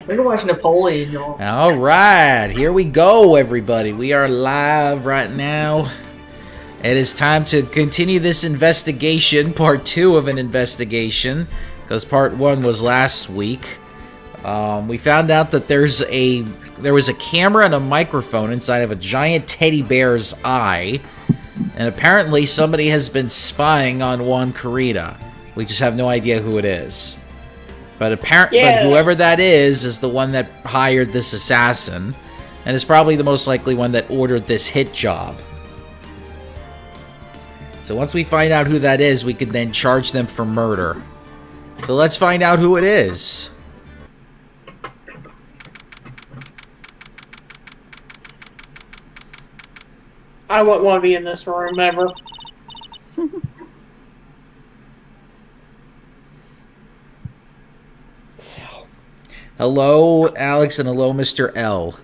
We can watch Napoleon, y'all. All right, here we go, everybody. We are live right now. It is time to continue this investigation, part 2 of an investigation, because part 1 was last week. We found out that there was a camera and a microphone inside of a giant teddy bear's eye, and apparently somebody has been spying on Juan Carita. We just have no idea who it is. But but whoever that is the one that hired this assassin, and is probably the most likely one that ordered this hit job. So once we find out who that is, we can then charge them for murder. So let's find out who it is. I wouldn't want to be in this room ever. Hello, Alex, and hello, Mr. L.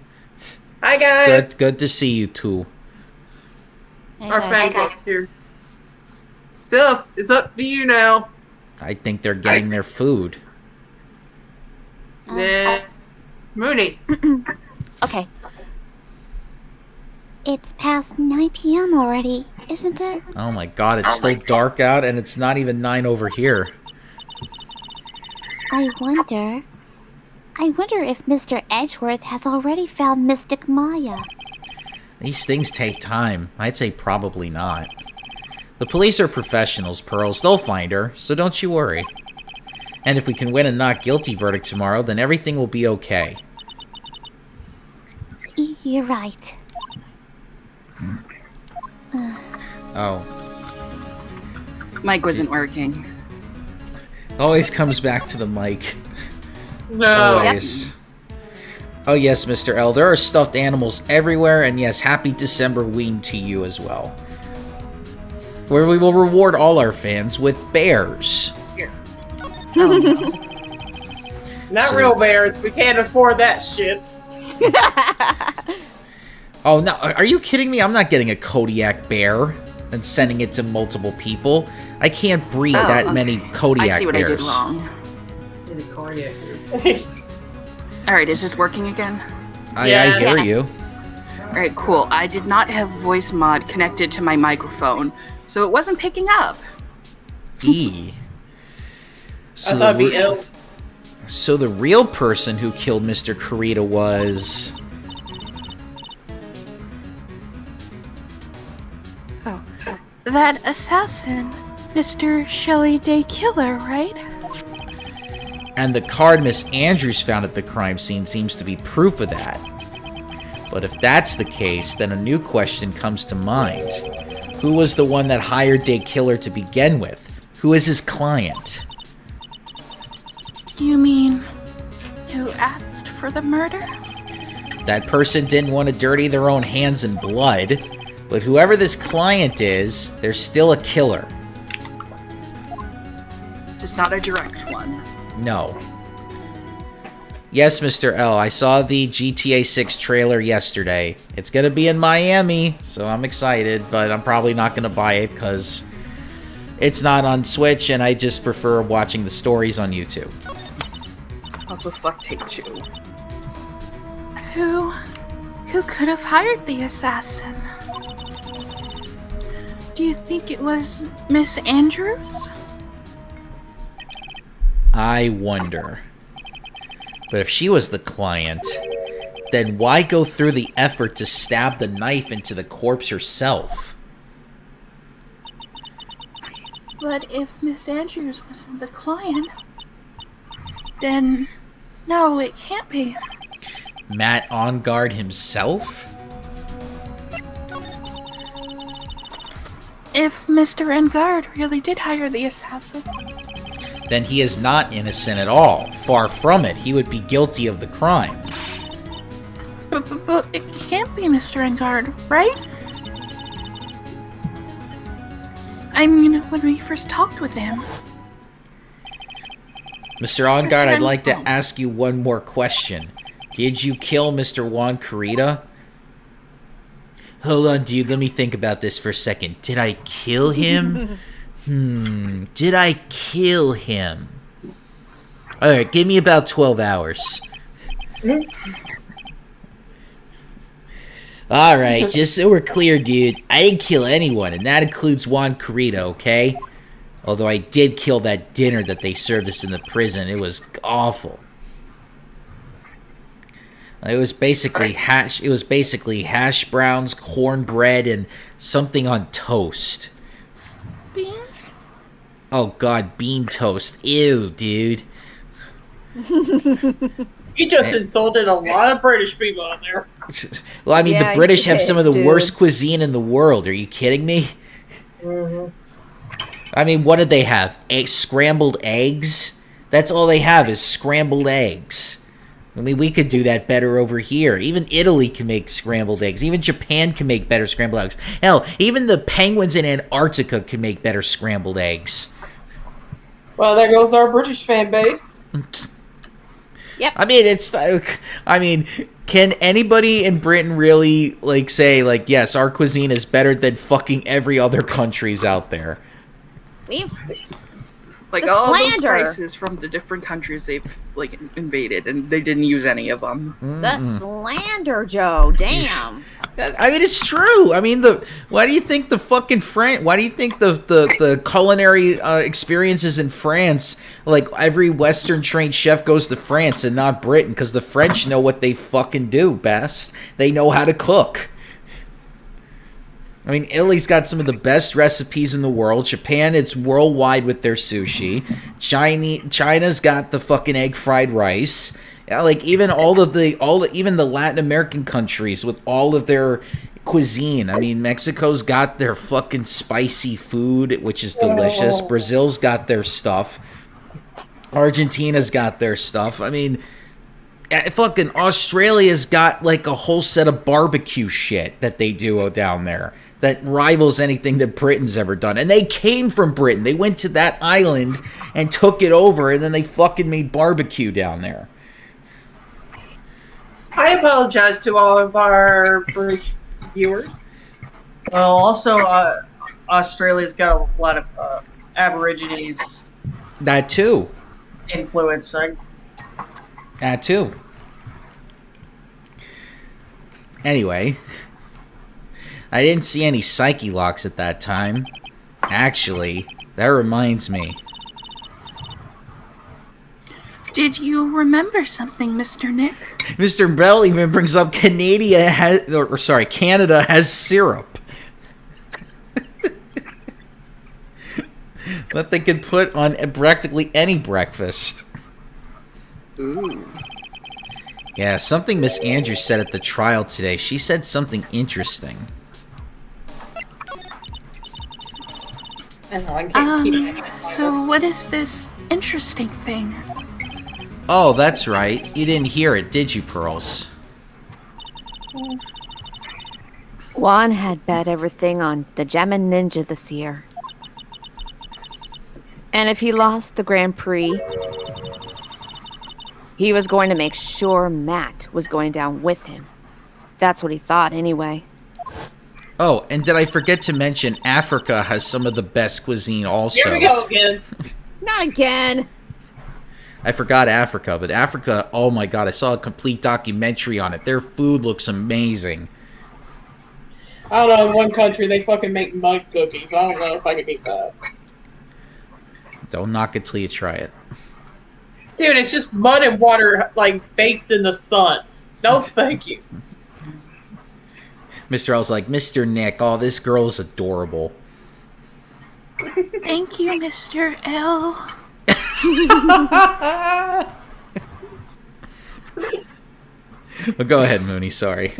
Hi, guys. Good to see you two. Our fangirls here. Sylph, it's up to you now. I think they're getting their food. Nah. Mooney. Okay. It's past 9 p.m. already, isn't it? Oh my god, it's still dark out, and it's not even 9 over here. I wonder if Mr. Edgeworth has already found Mystic Maya. These things take time. I'd say probably not. The police are professionals, Pearls. They'll find her, so don't you worry. And if we can win a not guilty verdict tomorrow, then everything will be okay. You're right. Oh. Mic wasn't working. Always comes back to the mic. No. Always. Oh yes, Mr. L. There are stuffed animals everywhere, and yes, happy December Ween to you as well. Where we will reward all our fans with bears. Not real bears. We can't afford that shit. Oh, no, are you kidding me? I'm not getting a Kodiak bear and sending it to multiple people. I can't breed that many Kodiak bears. I see what I did wrong. Alright, is this working again? I hear you. Alright, cool. I did not have voice mod connected to my microphone, so it wasn't picking up. So I thought it'd be ill. So the real person who killed Mr. Carita was... Oh, that assassin, Mr. Shelley Day Killer, right? And the card Miss Andrews found at the crime scene seems to be proof of that. But if that's the case, then a new question comes to mind. Who was the one that hired Day Killer to begin with? Who is his client? You mean, who asked for the murder? That person didn't want to dirty their own hands in blood, but whoever this client is, they're still a killer. Just not a direct one. No. Yes, Mr. L, I saw the GTA 6 trailer yesterday. It's gonna be in Miami, so I'm excited, but I'm probably not gonna buy it because it's not on Switch, and I just prefer watching the stories on YouTube. Also, fuck Take Two. Who could have hired the assassin? Do you think it was Miss Andrews? I wonder. But if she was the client, then why go through the effort to stab the knife into the corpse herself? But if Miss Andrews wasn't the client, then no, it can't be. Matt On Guard himself? If Mr. Engard really did hire the assassin, Then he is not innocent at all. Far from it. He would be guilty of the crime. but it can't be Mr. Engard, right? I mean, when we first talked with him. Mr. On Guard, I'd like to ask you one more question. Did you kill Mr. Juan Carita? Hold on, dude. Let me think about this for a second. Did I kill him? Did I kill him? Alright, give me about 12 hours. Alright, just so we're clear, dude, I didn't kill anyone, and that includes Juan Carita, okay? Although I did kill that dinner that they served us in the prison. It was awful. It was basically hash browns, cornbread, and something on toast. Beans? Oh god, bean toast. Ew, dude. You just insulted a lot of British people out there. Well, I mean, Yeah, the British you have some of did, the dude. worst cuisine in the world. Are you kidding me? I mean, what did they have? Scrambled eggs? That's all they have is scrambled eggs. I mean, we could do that better over here. Even Italy can make scrambled eggs. Even Japan can make better scrambled eggs. Hell, even the penguins in Antarctica can make better scrambled eggs. Well, there goes our British fan base. I mean, can anybody in Britain really, like, say, like, yes, our cuisine is better than fucking every other country's out there? We've Like The all those slander. spices from the different countries they've like invaded, and they didn't use any of them. the slander, Joe. Damn. I mean, it's true. I mean, why do you think the fucking why do you think the culinary experiences in France, like every Western trained chef goes to France and not Britain? Because the French know what they fucking do best. They know how to cook. I mean, Italy's got some of the best recipes in the world. Japan, it's worldwide with their sushi. China's got the fucking egg fried rice. Yeah, like even even the Latin American countries with all of their cuisine. I mean, Mexico's got their fucking spicy food, which is delicious. Brazil's got their stuff. Argentina's got their stuff. I mean, fucking Australia's got like a whole set of barbecue shit that they do down there that rivals anything that Britain's ever done. And they came from Britain. They went to that island and took it over, and then they fucking made barbecue down there. I apologize to all of our British viewers. Well, also, Australia's got a lot of Aborigines That too. influence. That too. Anyway, I didn't see any psyche locks at that time. Actually, that reminds me. Did you remember something, Mr. Nick? Mr. Bell even brings up Canada has syrup. That they could put on practically any breakfast. Ooh. Yeah, something Miss Andrews said at the trial today. She said something interesting. So what is this interesting thing? Oh, that's right. You didn't hear it, did you, Pearls? Juan had bet everything on the Gemmin Ninja this year. And if he lost the Grand Prix, he was going to make sure Matt was going down with him. That's what he thought, anyway. Oh, and did I forget to mention Africa has some of the best cuisine also. Here we go again. Not again! I forgot Africa, but Africa, oh my god, I saw a complete documentary on it. Their food looks amazing. I don't know, in one country they fucking make mud cookies. I don't know if I can eat that. Don't knock it till you try it. Dude, it's just mud and water, like, baked in the sun. No, thank you. Mr. L's like, Mr. Nick, oh, this girl is adorable. Thank you, Mr. L. Well, go ahead, Mooney, sorry.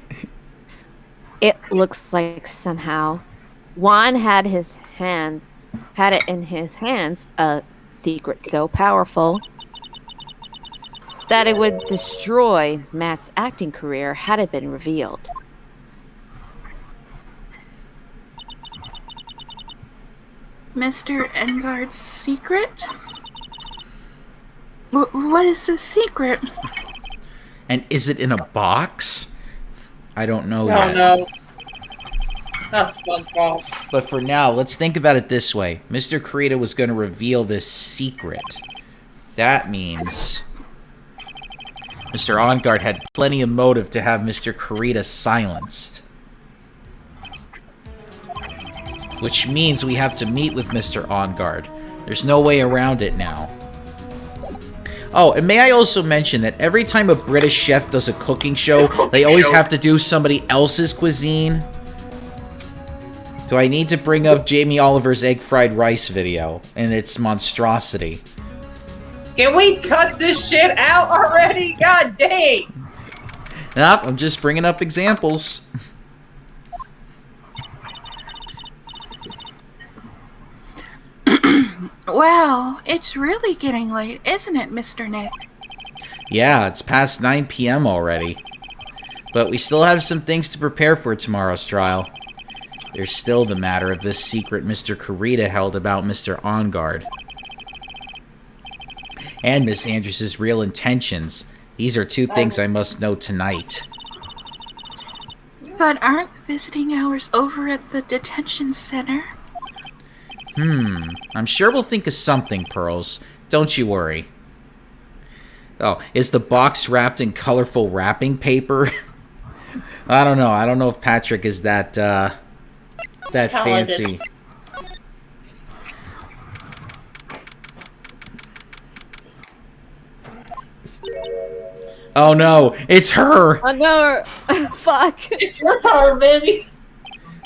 It looks like somehow Juan had it in his hands, a secret so powerful that it would destroy Matt's acting career had it been revealed. Mr. Engard's secret? What is the secret? And is it in a box? I don't know Oh, yet. no. That's SpongeBob. But for now, let's think about it this way. Mr. Kurita was going to reveal this secret. That means Mr. OnGuard had plenty of motive to have Mr. Kurita silenced. Which means we have to meet with Mr. OnGuard. There's no way around it now. Oh, and may I also mention that every time a British chef does a cooking show, they always have to do somebody else's cuisine? Do I need to bring up Jamie Oliver's egg fried rice video and its monstrosity? Can we cut this shit out already? God dang! Nope, I'm just bringing up examples. Wow, it's really getting late, isn't it, Mr. Nick? Yeah, it's past 9 p.m. already. But we still have some things to prepare for tomorrow's trial. There's still the matter of this secret Mr. Kurita held about Mr. OnGuard. And Miss Andrews' real intentions. These are two things I must know tonight. But aren't visiting hours over at the detention center? I'm sure we'll think of something, Pearls. Don't you worry. Oh, is the box wrapped in colorful wrapping paper? I don't know. I don't know if Patrick is that fancy. Oh no, it's her! Oh no! Fuck! It's your power, baby!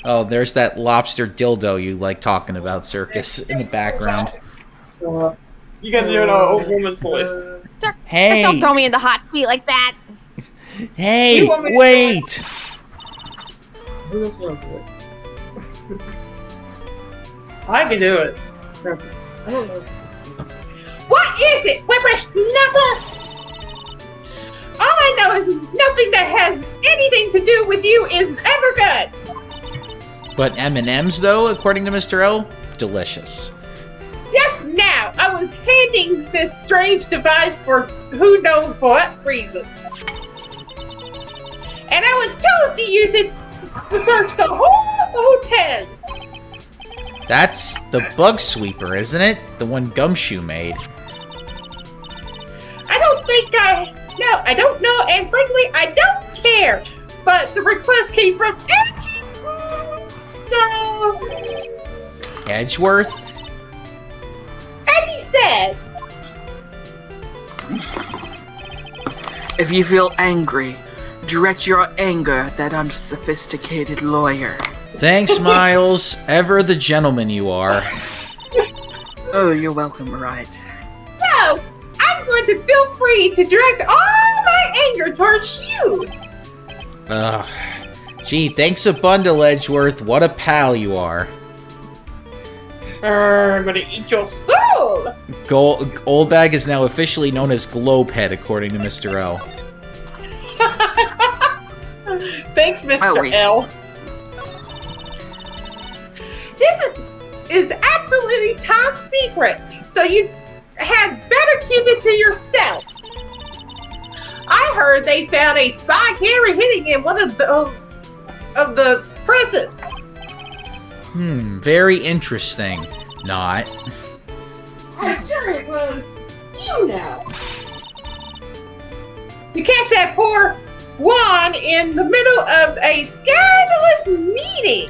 Oh, there's that lobster dildo you like talking about, Circus, in the background. You gotta do it on a woman's voice. Sir, Hey! don't throw me in the hot seat like that! Hey, You want me to wait! I can do it. What is it, whippersnapper? All I know is nothing that has anything to do with you is ever good. But M&M's, though, according to Mr. O, delicious. Just now, I was handing this strange device for who knows what reason. And I was told to use it to search the whole hotel. That's the bug sweeper, isn't it? The one Gumshoe made. I don't know, and frankly, I don't care. But the request came from Edgy, so... Edgeworth? And he said... If you feel angry, direct your anger at that unsophisticated lawyer. Thanks, Miles. Ever the gentleman you are. Oh, you're welcome, Wright. No! I'm going to feel free to direct all my anger towards you! Ugh. Gee, thanks a bundle, Edgeworth. What a pal you are. I'm gonna eat your soul! Oldbag is now officially known as Globehead, according to Mr. O. Thanks, Mr. wait. L. This is absolutely top secret, so you had better keep it to yourself. I heard they found a spy camera hidden in one of those of the prisons. Very interesting. Not. I'm sure it was, you know. To catch that poor Juan in the middle of a scandalous meeting.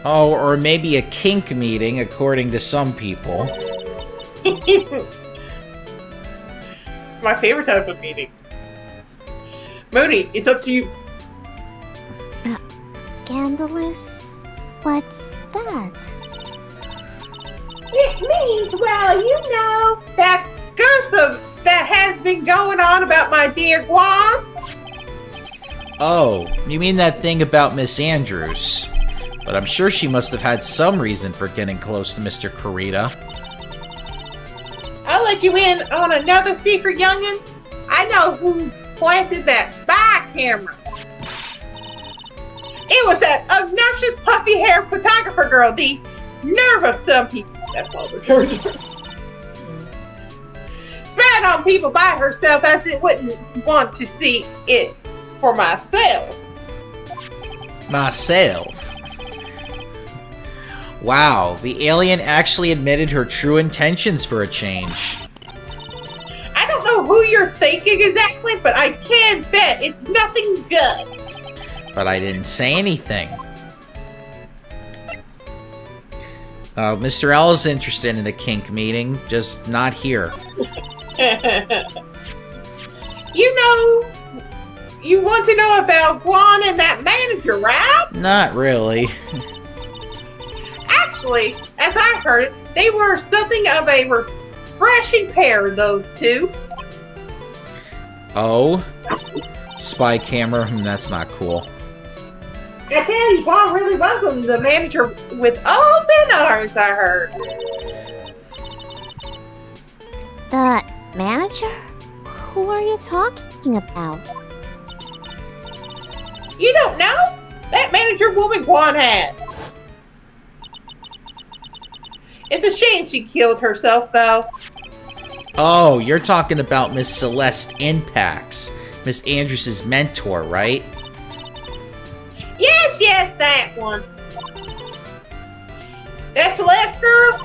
Oh, or maybe a kink meeting, according to some people. My favorite type of meeting. Moody, it's up to you. Scandalous? What's that? It means, well, you know, that gossip that has been going on about my dear Guam. Oh, you mean that thing about Miss Andrews. But I'm sure she must have had some reason for getting close to Mr. Kurita. I'll let you in on another secret, youngin'. I know who planted that spy camera. It was that obnoxious puffy-haired photographer girl, the nerve of some people. That's what we're going to do. Spying on people by herself as it wouldn't want to see it for myself. Myself? Wow, the alien actually admitted her true intentions for a change. I don't know know who you're thinking exactly, but I can bet it's nothing good. But I didn't say anything. Mr. L is interested in a kink meeting, just not here. You know, you want to know about Guan and that manager, right? Not really. Actually, as I heard it, they were something of a refreshing pair, those two. Oh? Spy camera? That's not cool. I tell you, Guan really welcomed the manager with open arms, I heard. The manager? Who are you talking about? You don't know? That manager woman Guan had. It's a shame she killed herself, though. Oh, you're talking about Miss Celeste Impax, Miss Andrews' mentor, right? Yes, that one. That Celeste girl?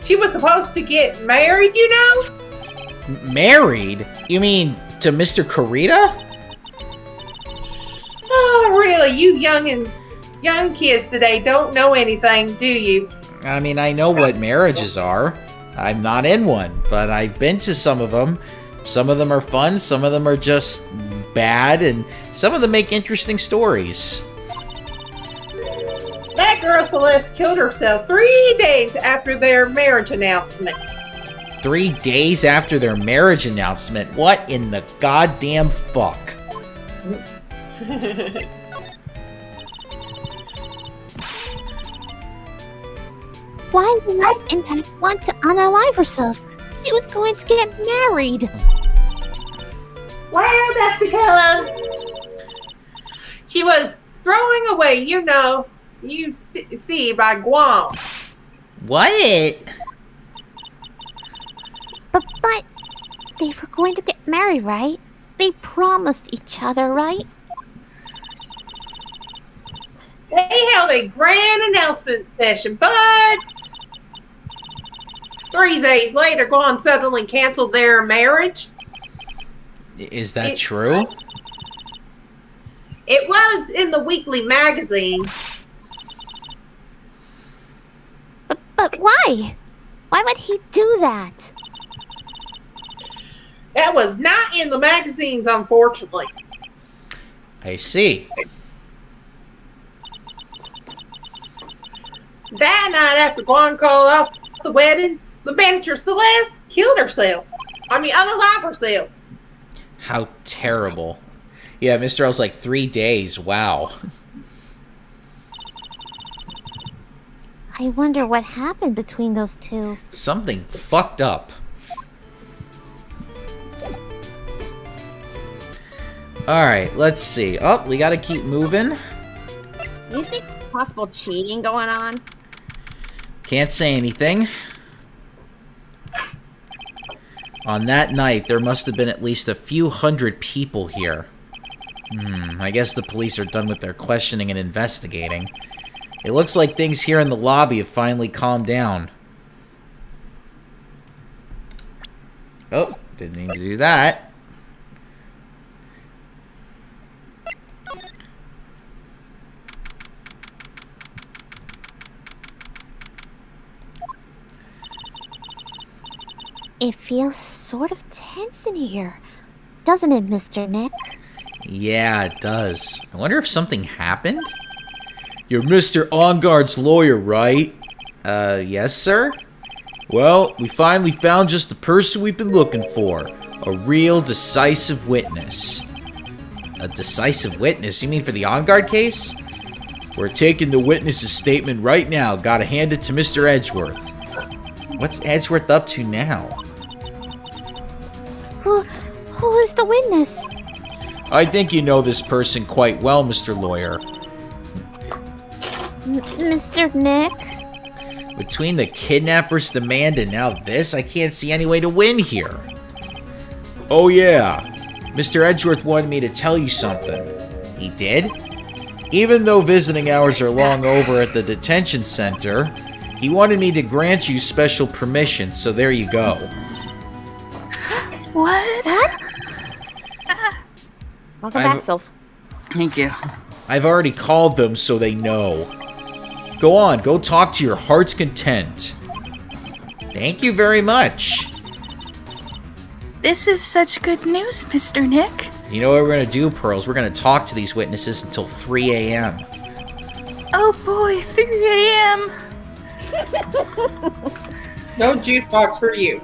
She was supposed to get married, you know? Married? You mean to Mr. Karita? Oh, really? You young kids today don't know anything, do you? I mean, I know what marriages are. I'm not in one, but I've been to some of them. Some of them are fun, some of them are just bad, and some of them make interesting stories. That girl Celeste killed herself 3 days after their marriage announcement. 3 days after their marriage announcement? What in the goddamn fuck? Why would Miss Impact want to unalive herself? She was going to get married. Well, that's because she was throwing away, you see, by Guam. What? But they were going to get married, right? They promised each other, right? They held a grand announcement session, but 3 days later, Guam suddenly canceled their marriage. Is that true? It was in the weekly magazines. But why? Why would he do that? That was not in the magazines, unfortunately. I see. That night after Guan called off the wedding, the manager Celeste killed herself. Unalive herself. How terrible. Yeah, Mr. L's like 3 days. Wow. I wonder what happened between those two. Something fucked up. Alright, let's see. Oh, we gotta keep moving. You think possible cheating going on? Can't say anything. On that night, there must have been at least a few hundred people here. I guess the police are done with their questioning and investigating. It looks like things here in the lobby have finally calmed down. Oh, didn't mean to do that. It feels sort of tense in here, doesn't it, Mr. Nick? Yeah, it does. I wonder if something happened? You're Mr. On-Guard's lawyer, right? Yes, sir? Well, we finally found just the person we've been looking for. A real decisive witness. A decisive witness? You mean for the On-Guard case? We're taking the witness's statement right now. Gotta hand it to Mr. Edgeworth. What's Edgeworth up to now? Who is the witness? I think you know this person quite well, Mr. Lawyer. Mr. Nick? Between the kidnapper's demand and now this, I can't see any way to win here. Oh yeah, Mr. Edgeworth wanted me to tell you something. He did? Even though visiting hours are long over at the detention center, he wanted me to grant you special permission, so there you go. What? Welcome back, Sylph. Thank you. I've already called them so they know. Go on, go talk to your heart's content. Thank you very much. This is such good news, Mr. Nick. You know what we're gonna do, Pearls? We're gonna talk to these witnesses until 3 a.m. Oh boy, 3 a.m. No juice box for you.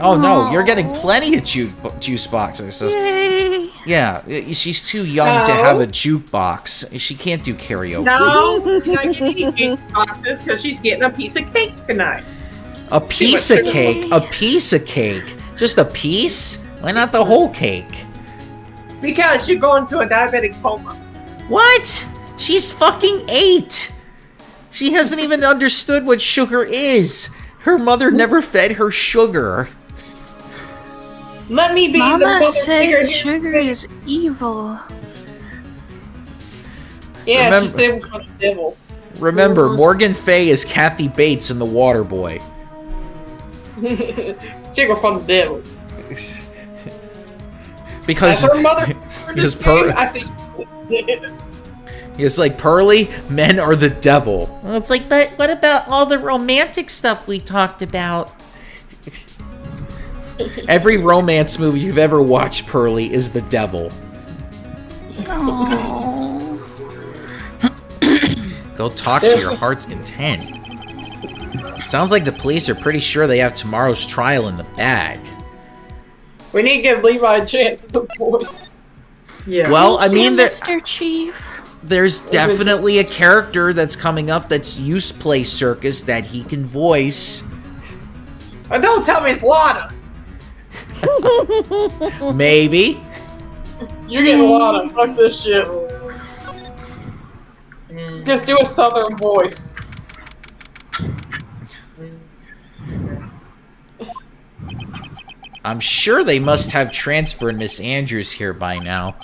Oh no, you're getting plenty of juice boxes. Yay. Yeah, she's too young to have a jukebox. She can't do karaoke. No, you're not getting any juice boxes because she's getting a piece of cake tonight. A piece of cake? A piece of cake? Just a piece? Why not the whole cake? Because you're going to a diabetic coma. What? She's fucking 8! She hasn't even understood what sugar is. Her mother never fed her sugar. Let me be the Mama mother figure said here. sugar is evil. Yeah, Remember- she said it was from the devil. Remember, Morgan Fay is Kathy Bates in The Waterboy. Sugar from the devil. Because As her mother because I see. it's like, Pearly, men are the devil. Well, it's like, but what about all the romantic stuff we talked about? Every romance movie you've ever watched, Pearly, is the devil. Oh. Go talk to your heart's content. Sounds like the police are pretty sure they have tomorrow's trial in the bag. We need to give Levi a chance, the boys. Yeah. Well, I mean, Mr. Chief. there's definitely a character that's coming up that's used play circus that he can voice. And don't tell me it's Lana. Maybe. You're getting Lana. Fuck this shit. Just do a southern voice. I'm sure they must have transferred Miss Andrews here by now.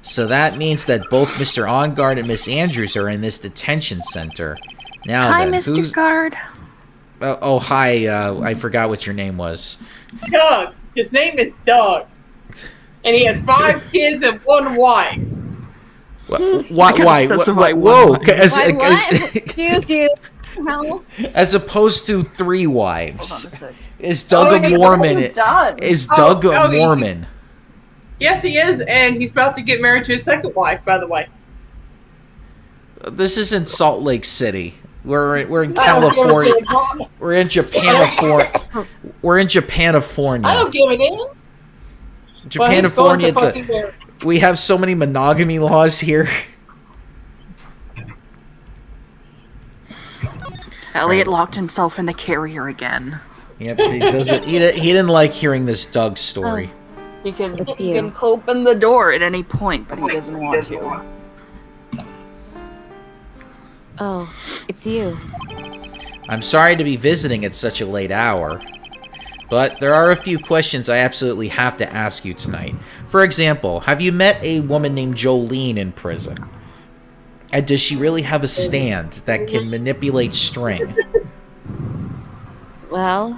So that means that both Mr. Ongard and Miss Andrews are in this detention center. Now Hi, then, Mr. who's... Guard. Oh, hi, I forgot what your name was. Doug. His name is Doug. And he has 5 kids and 1 wife. Why? specify Whoa! one. Excuse you. No. As opposed to 3 wives. Hold on a sec. Is Doug a you're Mormon? done. Is Doug a Mormon? Yes, he is, and he's about to get married to his second wife, by the way. This isn't Salt Lake City. We're in California. We're in Japanifornia. We're in I Japanifornia. don't give it in. Japanifornia. We have so many monogamy laws here. Elliot locked himself in the carrier again. Yep, he doesn't. He didn't like hearing this Doug story. He can It's he you. can open the door at any point, but he doesn't want to. Oh, it's you. I'm sorry to be visiting at such a late hour, but there are a few questions I absolutely have to ask you tonight. For example, have you met a woman named Jolene in prison? And does she really have a stand that can manipulate string? Well,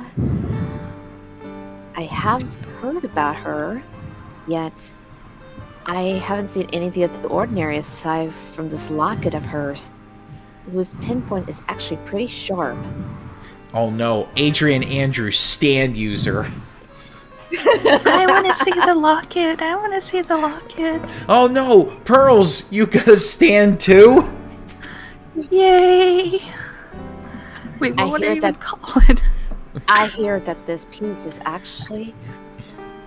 I have heard about her, yet I haven't seen anything out of the ordinary aside from this locket of hers, whose pinpoint is actually pretty sharp. Oh no, Adrian Andrews, stand user. I want to see the locket. I want to see the locket. Oh no, Pearls, you got a stand too? Yay. Wait, I what hear are you that- call it? I hear that this piece is actually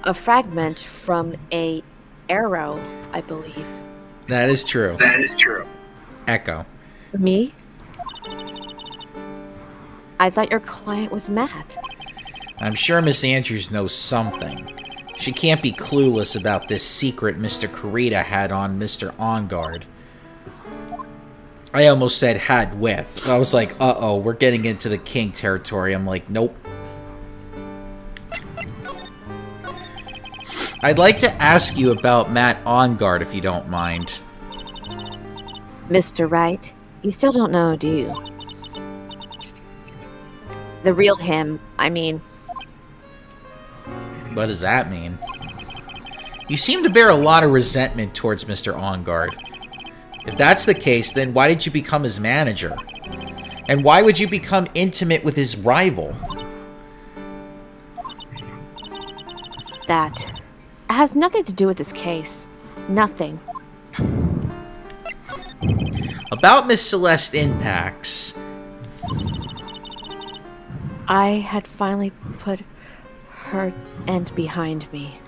a fragment from a arrow, I believe. That is true. Echo. Me? I thought your client was Matt. I'm sure Miss Andrews knows something. She can't be clueless about this secret Mr. Kurita had on Mr. Ongard. I almost said had with. I was like, uh-oh, we're getting into the kink territory. I'm like, nope. I'd like to ask you about Matt Ongard, if you don't mind. Mr. Wright, you still don't know, do you? The real him, I mean. What does that mean? You seem to bear a lot of resentment towards Mr. Ongard. If that's the case, then why did you become his manager? And why would you become intimate with his rival? That has nothing to do with this case. Nothing. About Miss Celeste Impacts. I had finally put her end behind me.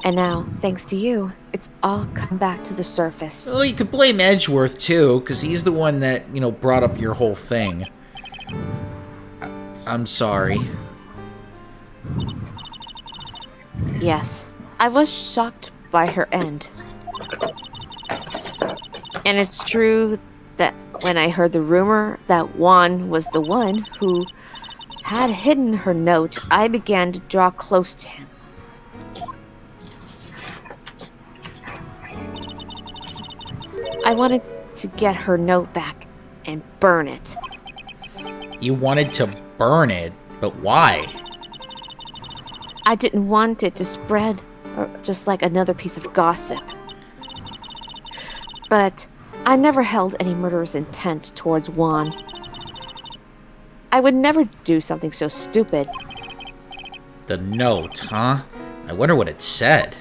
And now, thanks to you, it's all come back to the surface. Well, you could blame Edgeworth, too, because he's the one that, brought up your whole thing. I'm sorry. Yes, I was shocked by her end. And it's true that when I heard the rumor that Juan was the one who had hidden her note, I began to draw close to him. I wanted to get her note back and burn it. You wanted to burn it, but why? I didn't want it to spread just like another piece of gossip. But I never held any murderous intent towards Juan. I would never do something so stupid. The note, huh? I wonder what it said.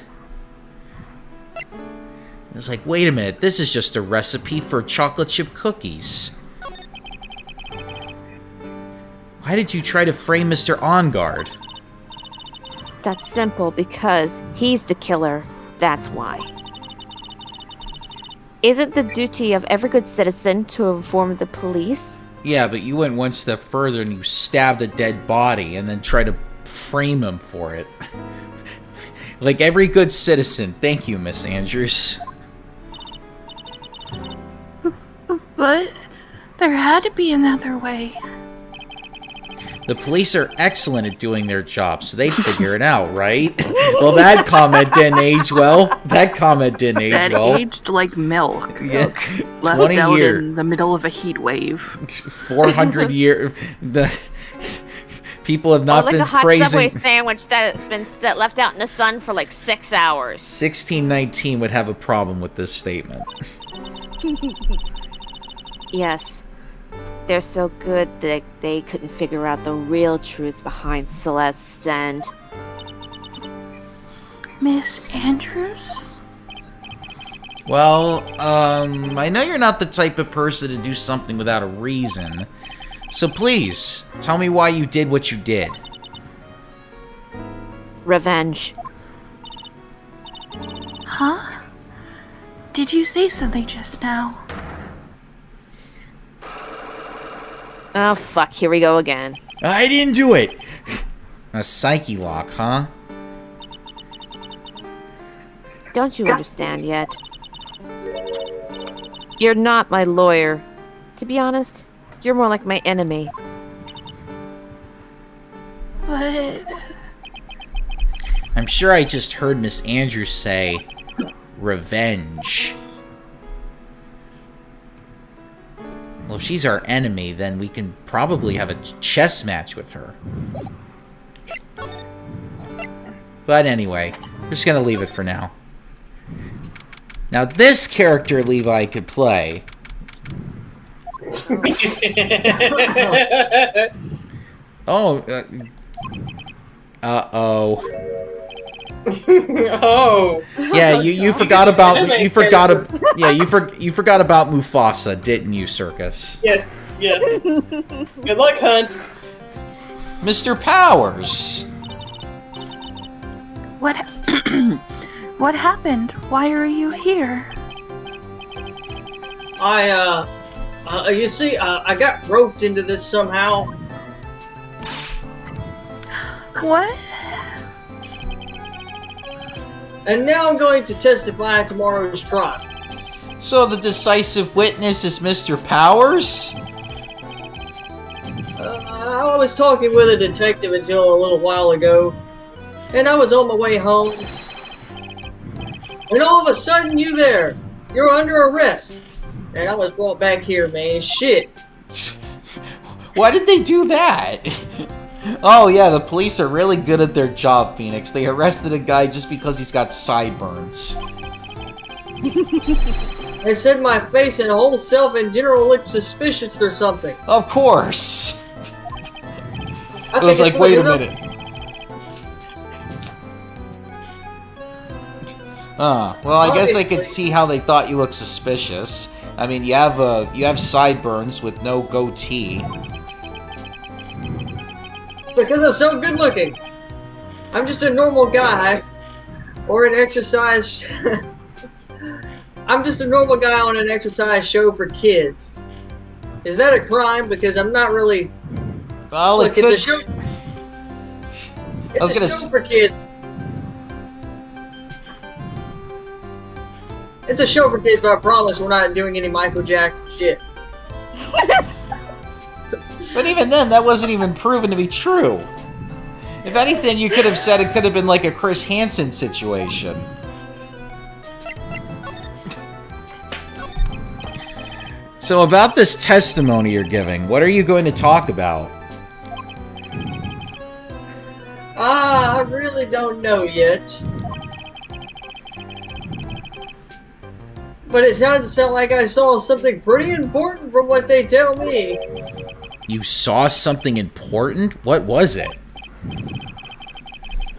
It's like, wait a minute, this is just a recipe for chocolate chip cookies. Why did you try to frame Mr. Ongard? That's simple because he's the killer, that's why. Is it the duty of every good citizen to inform the police? Yeah, but you went one step further and you stabbed a dead body and then tried to frame him for it. Like every good citizen. Thank you, Miss Andrews. But there had to be another way. The police are excellent at doing their job, so they'd figure it out, right? Well, that comment didn't age well. That comment didn't age That well. aged like milk. Yeah, Left 20 out years. in the middle of a heat wave. 400 years. The people have not like been a hot praising. Subway sandwich that's been left out in the sun for like 6 hours. 1619 would have a problem with this statement. Yes. They're so good that they couldn't figure out the real truth behind Celeste's end. Miss Andrews? Well, I know you're not the type of person to do something without a reason. So please, tell me why you did what you did. Revenge. Huh? Did you say something just now? Oh, fuck. Here we go again. I didn't do it! A psyche lock, huh? Don't you understand yet? You're not my lawyer. To be honest, you're more like my enemy. But I'm sure I just heard Miss Andrews say, revenge. Well, if she's our enemy, then we can probably have a chess match with her. But anyway, we're just gonna leave it for now. Now, this character Levi could play. Oh. Uh-oh. Oh. Yeah, you forgot about you forgot you forgot about Mufasa, didn't you, Circus? Yes, yes. Good luck, hun. Mr. Powers. what what happened? Why are you here? You see, I got roped into this somehow. What? And now I'm going to testify at tomorrow's trial. So the decisive witness is Mr. Powers? I was talking with a detective until a little while ago, and I was on my way home. And all of a sudden, you're under arrest. And I was brought back here, man. Shit. Why did they do that? Oh yeah, the police are really good at their job, Phoenix. They arrested a guy just because he's got sideburns. They said my face and whole self in general looked suspicious or something. Of course! I I was think like, wait a because minute. Well, I guess I could see how they thought you looked suspicious. I mean, you have sideburns with no goatee. Because I'm so good looking. I'm just a normal guy. Or an exercise... I'm just a normal guy on an exercise show for kids. Is that a crime? Because I'm not really... Well, Look, it could... it's a show... It's a show for kids. It's a show for kids, but I promise we're not doing any Michael Jackson shit. But even then, that wasn't even proven to be true. If anything, you could have said it could have been like a Chris Hansen situation. So about this testimony you're giving, what are you going to talk about? I really don't know yet. But it sounds like I saw something pretty important from what they tell me. You saw something important? What was it?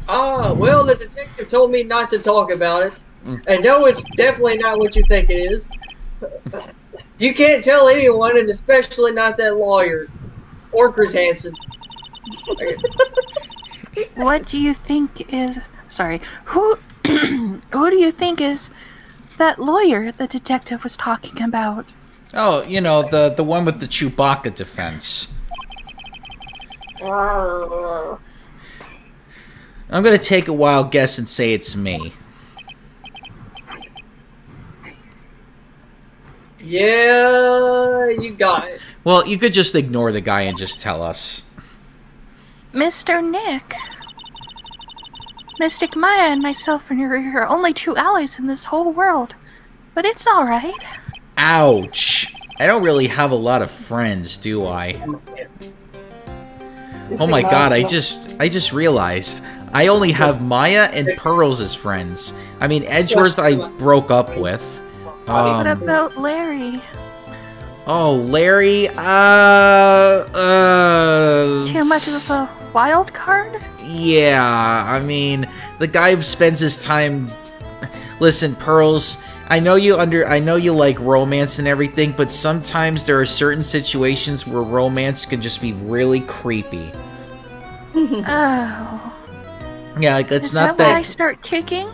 Well, the detective told me not to talk about it. And no, it's definitely not what you think it is. You can't tell anyone, and especially not that lawyer. Or Chris Hansen. What do you think is... Sorry. Who do you think is that lawyer the detective was talking about? Oh, you know, the one with the Chewbacca defense. I'm gonna take a wild guess and say it's me. Yeah, you got it. Well, you could just ignore the guy and just tell us. Mr. Nick. Mystic Maya and myself are only two allies in this whole world. But it's alright. Ouch. I don't really have a lot of friends, do I? Oh my god, I just realized. I only have Maya and Pearls as friends. I mean, Edgeworth I broke up with. What about Larry? Oh, Larry, Too much of a wild card? Yeah, I mean, the guy who spends his time... Listen, Pearls, I know you like romance and everything, but sometimes there are certain situations where romance can just be really creepy. Oh. Yeah, like, it's Is not that that... when I start kicking?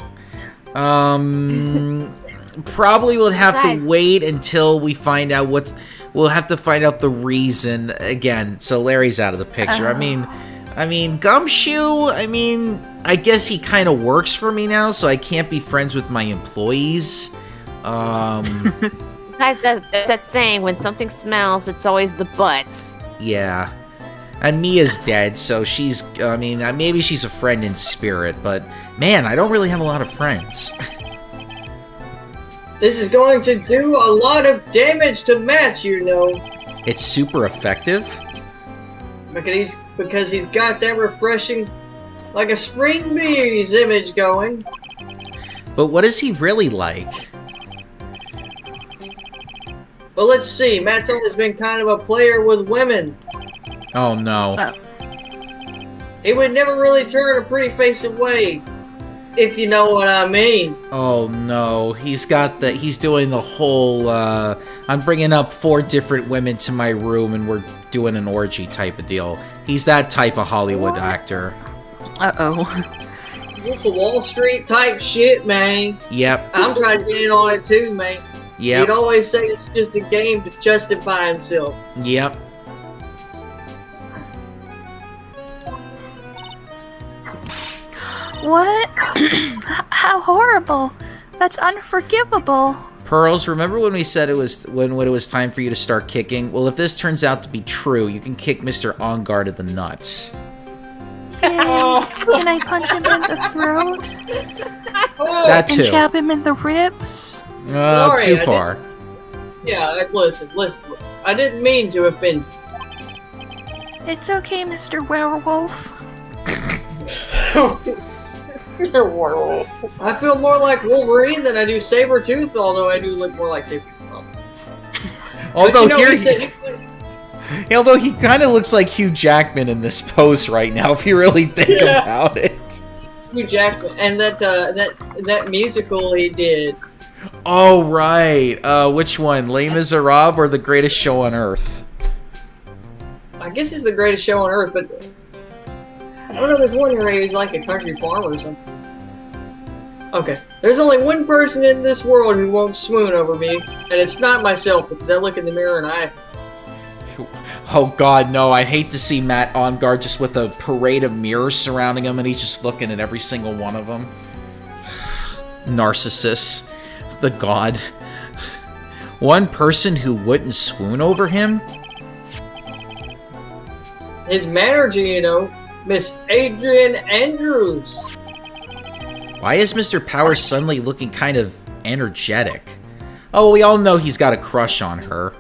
Probably we'll have to Besides- wait until we find out what... We'll have to find out the reason again. So Larry's out of the picture. I mean, Gumshoe, I guess he kind of works for me now, so I can't be friends with my employees. Besides, that saying, when something smells, it's always the butts. Yeah. And Mia's dead, so she's, maybe she's a friend in spirit, but man, I don't really have a lot of friends. This is going to do a lot of damage to Matt, you know. It's super effective. Because he's got that refreshing, like a spring breeze image going. But what is he really like? Well, let's see. Matt's always been kind of a player with women. Oh no. He would never really turn a pretty face away, if you know what I mean. Oh no, he's doing the whole, I'm bringing up 4 different women to my room and we're doing an orgy type of deal. He's that type of Hollywood actor. Uh-oh. Wolf of Wall Street type shit, man. Yep, I'm trying to get in on it too, man. yep, He'd always say it's just a game to justify himself. yep. What? How horrible. That's unforgivable. Pearls, remember when we said when it was time for you to start kicking? Well, if this turns out to be true, you can kick Mr. On Guard in the nuts. Yay. Can I punch him in the throat? That And too. jab him in the ribs? Sorry, Too I far. Yeah, listen. I didn't mean to offend you. It's okay, Mr. Werewolf. You're a werewolf. I feel more like Wolverine than I do Sabretooth, although I do look more like Sabretooth. Although he said although he kind of looks like Hugh Jackman in this pose right now, if you really think about it. Hugh Jackman, and that musical he did. Oh right, which one? Les Miserables or The Greatest Show on Earth? I guess it's The Greatest Show on Earth, but I don't know. There's one where he's like a country farmer or something. Okay, there's only one person in this world who won't swoon over me, and it's not myself because I look in the mirror and I. Oh god, no, I'd hate to see Matt on guard just with a parade of mirrors surrounding him and he's just looking at every single one of them. Narcissus. The god. One person who wouldn't swoon over him? His manager, you know, Miss Adrian Andrews. Why is Mr. Powers suddenly looking kind of energetic? Oh, we all know he's got a crush on her.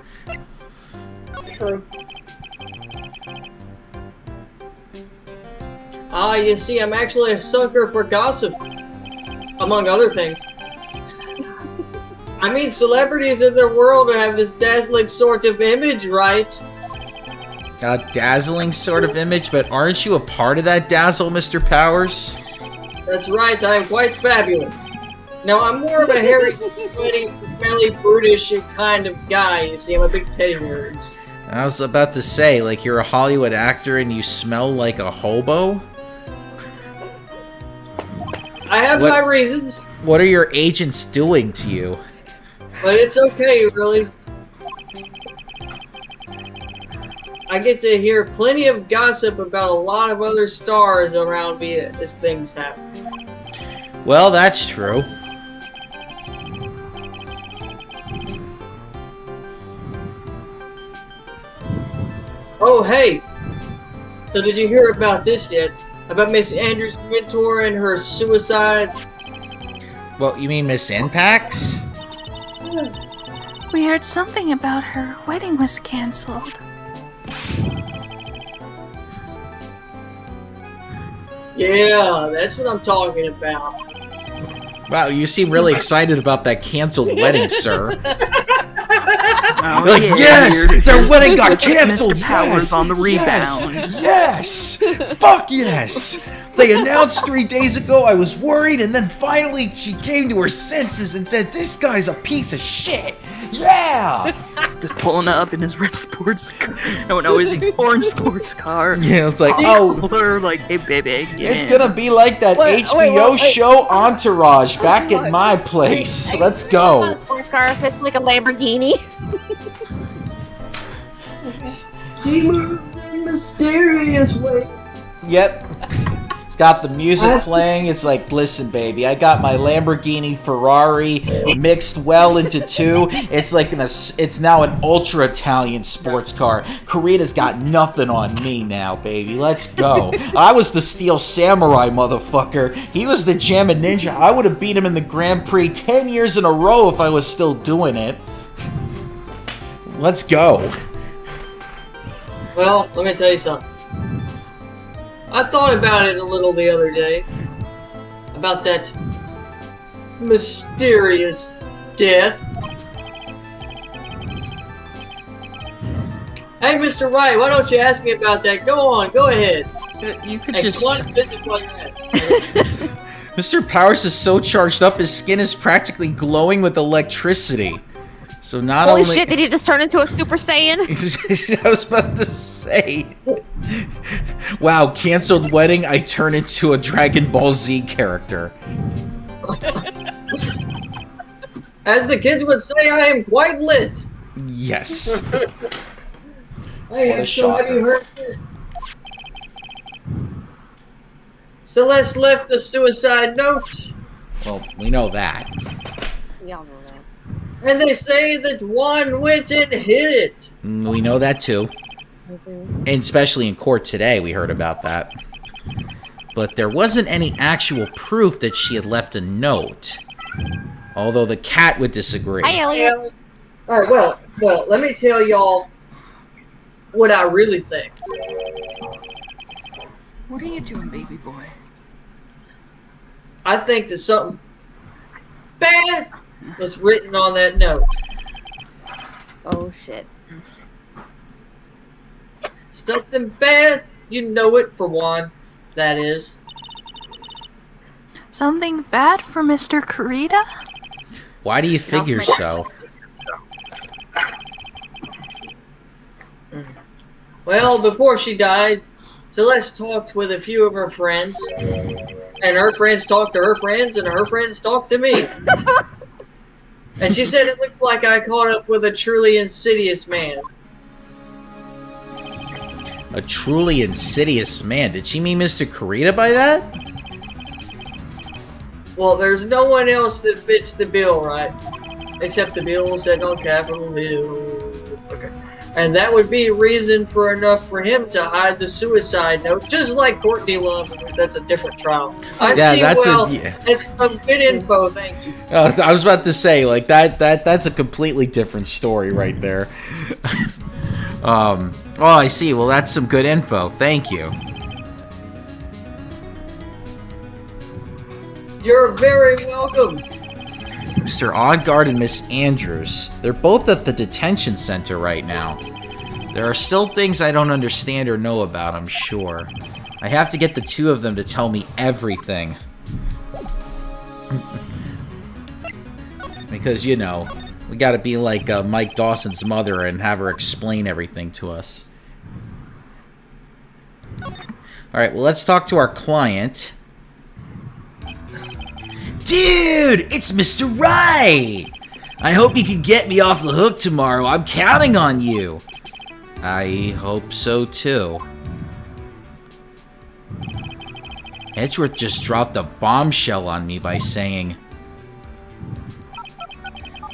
True. Ah, you see, I'm actually a sucker for gossip, among other things. I mean, celebrities in their world have this dazzling sort of image, right? A dazzling sort of image, but aren't you a part of that dazzle, Mr. Powers? That's right, I'm quite fabulous. Now, I'm more of a hairy, sweaty, smelly, brutish kind of guy, you see, I'm a big teddy nerd. I was about to say, like, you're a Hollywood actor and you smell like a hobo? I have my reasons, What are your agents doing to you? but it's okay, really. I get to hear plenty of gossip about a lot of other stars around me as things happen. Well, that's true. Oh, hey! So did you hear about this yet? About Miss Andrews' mentor and her suicide? Well, you mean Miss Impax? We heard something about her wedding was cancelled. Yeah, that's what I'm talking about. Wow, you seem really excited about that canceled wedding, sir. Oh, Like, yeah, yes! here's Their wedding got Mr. canceled! Powers Yes! on the Yes! rebound. Yes! Fuck yes! They announced 3 days ago I was worried, and then finally she came to her senses and said, "This guy's a piece of shit!" Yeah! Just pulling up in his red sports car. No, his orange sports car. Yeah, it's like, Oh, oh, they're like, hey, baby. Yeah. it's gonna be like that HBO show Entourage back at my place. Let's go. Sports car if it's like a Lamborghini. She moves in mysterious ways. Yep. It's got the music playing. It's like, listen, baby, I got my Lamborghini Ferrari mixed well into two. It's like it's now an ultra Italian sports car. Karita's got nothing on me now, baby. Let's go. I was the Steel Samurai, motherfucker. He was the Jammin' Ninja. I would have beat him in the Grand Prix 10 years in a row if I was still doing it. Let's go. Well, let me tell you something. I thought about it a little the other day. About that mysterious death. Hey, Mr. Wright, why don't you ask me about that? Go on, go ahead. You could Hey, just... quantum physics while you're at it. Mr. Powers is so charged up, his skin is practically glowing with electricity. So not Holy only... shit, did he just turn into a Super Saiyan? I was about to say. Wow, canceled wedding, I turn into a Dragon Ball Z character. As the kids would say, I am quite lit. Yes. Hey, What a so have shocker. you heard this? Celeste left a suicide note, Well, we know that. We all know that. and they say that Juan went and hid it. We know that too. And especially in court today, we heard about that. But there wasn't any actual proof that she had left a note. Although the cat would disagree. Hi, Elliot. Alright, well, let me tell y'all what I really think. What are you doing, baby boy? I think that something bad was written on that note. Oh shit. Something bad, you know it for one, that is. Something bad for Mr. Kurita? Why do you figure so? Well, before she died, Celeste talked with a few of her friends, and her friends talked to her friends, and her friends talked to me. And she said it looks like I caught up with a truly insidious man. A truly insidious man. Did she mean Mr. Kurita by that? Well, there's no one else that fits the bill, right? Except the bill said on Capitol Hill. Okay. And that would be reason for enough for him to hide the suicide note, just like Courtney Love. That's a different trial. That's some good info, thank you. I was about to say, like, that's a completely different story right there. Oh, I see. Well, that's some good info. Thank you. You're very welcome. Mr. Oddguard and Miss Andrews. They're both at the detention center right now. There are still things I don't understand or know about, I'm sure. I have to get the two of them to tell me everything. Because, you know, we gotta be like Mike Dawson's mother and have her explain everything to us. Alright, well, let's talk to our client. Dude, it's Mr. Wright! I hope you can get me off the hook tomorrow. I'm counting on you. I hope so, too. Edgeworth just dropped a bombshell on me by saying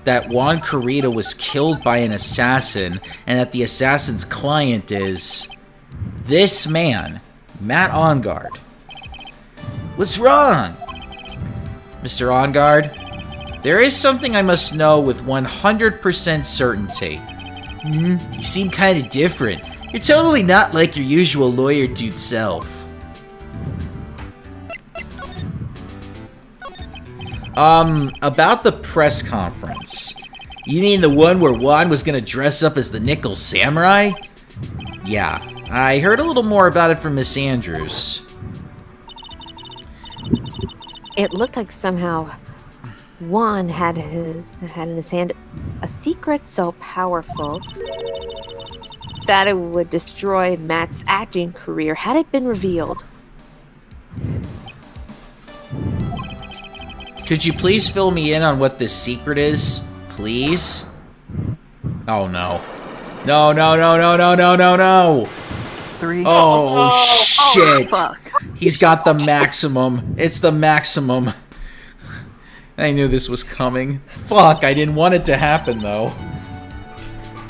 that Juan Kurita was killed by an assassin and that the assassin's client is this man, Matt Ongard. What's wrong? Mr. Ongard, there is something I must know with 100% certainty. You seem kind of different. You're totally not like your usual lawyer dude self. About the press conference. You mean the one where Juan was gonna dress up as the Nickel Samurai? Yeah, I heard a little more about it from Miss Andrews. It looked like somehow Juan had in his hand a secret so powerful that it would destroy Matt's acting career had it been revealed. Could you please fill me in on what this secret is? Please? Oh no. No, no, no, no, no, no, no, no! 3. Oh, shit! Fuck. He's got the maximum. It's the maximum. I knew this was coming. Fuck, I didn't want it to happen, though.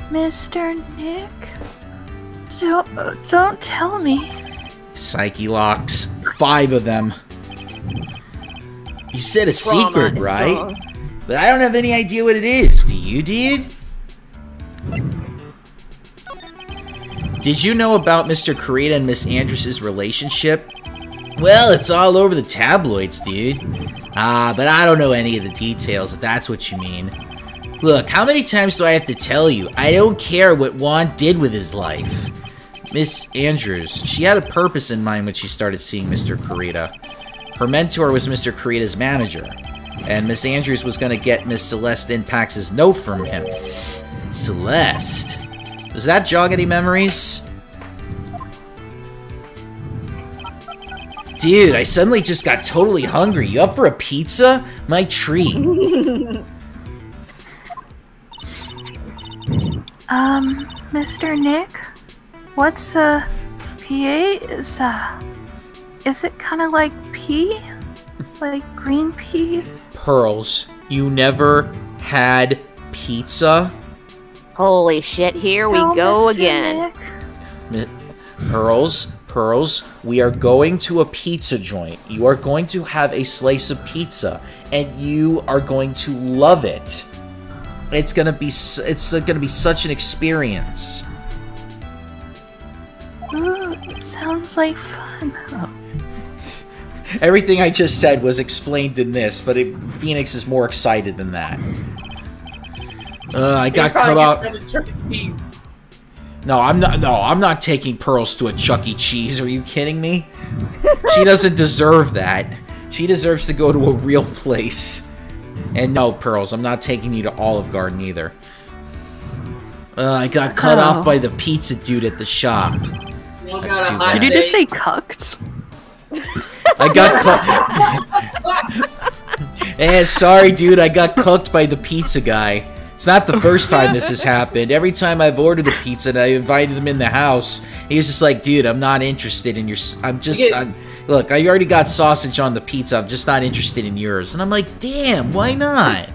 Mr. Nick? Don't tell me. Psyche locks. 5 of them. You said a secret, right? But I don't have any idea what it is. Do you, dude? Did you know about Mr. Kurita and Miss Andrews' relationship? Well, it's all over the tabloids, dude. But I don't know any of the details, if that's what you mean. Look, how many times do I have to tell you? I don't care what Juan did with his life. Miss Andrews, she had a purpose in mind when she started seeing Mr. Kurita. Her mentor was Mr. Kurita's manager, and Miss Andrews was going to get Miss Celeste Impax's note from him. Celeste? Does that jog any memories? Dude, I suddenly just got totally hungry. You up for a pizza? My treat. Mr. Nick? What's a PA? Is it kind of like pea? Like green peas? Pearls, you never had pizza? Holy shit, here we go Mr. again. Nick. Pearls, we are going to a pizza joint. You are going to have a slice of pizza, and you are going to love it. It's gonna be such an experience. Ooh, sounds like fun. Oh. Everything I just said was explained in this, but Phoenix is more excited than that. I got cut off. No, I'm not. No, I'm not taking Pearls to a Chuck E. Cheese. Are you kidding me? She doesn't deserve that. She deserves to go to a real place. And no, Pearls, I'm not taking you to Olive Garden either. I got cut off by the pizza dude at the shop. That's too bad. Did you just say cucked? I got cooked. Sorry, dude. I got cooked by the pizza guy. It's not the first time this has happened. Every time I've ordered a pizza and I invited him in the house, he was just like, dude, I'm not interested in your... Look, I already got sausage on the pizza. I'm just not interested in yours. And I'm like, damn, why not?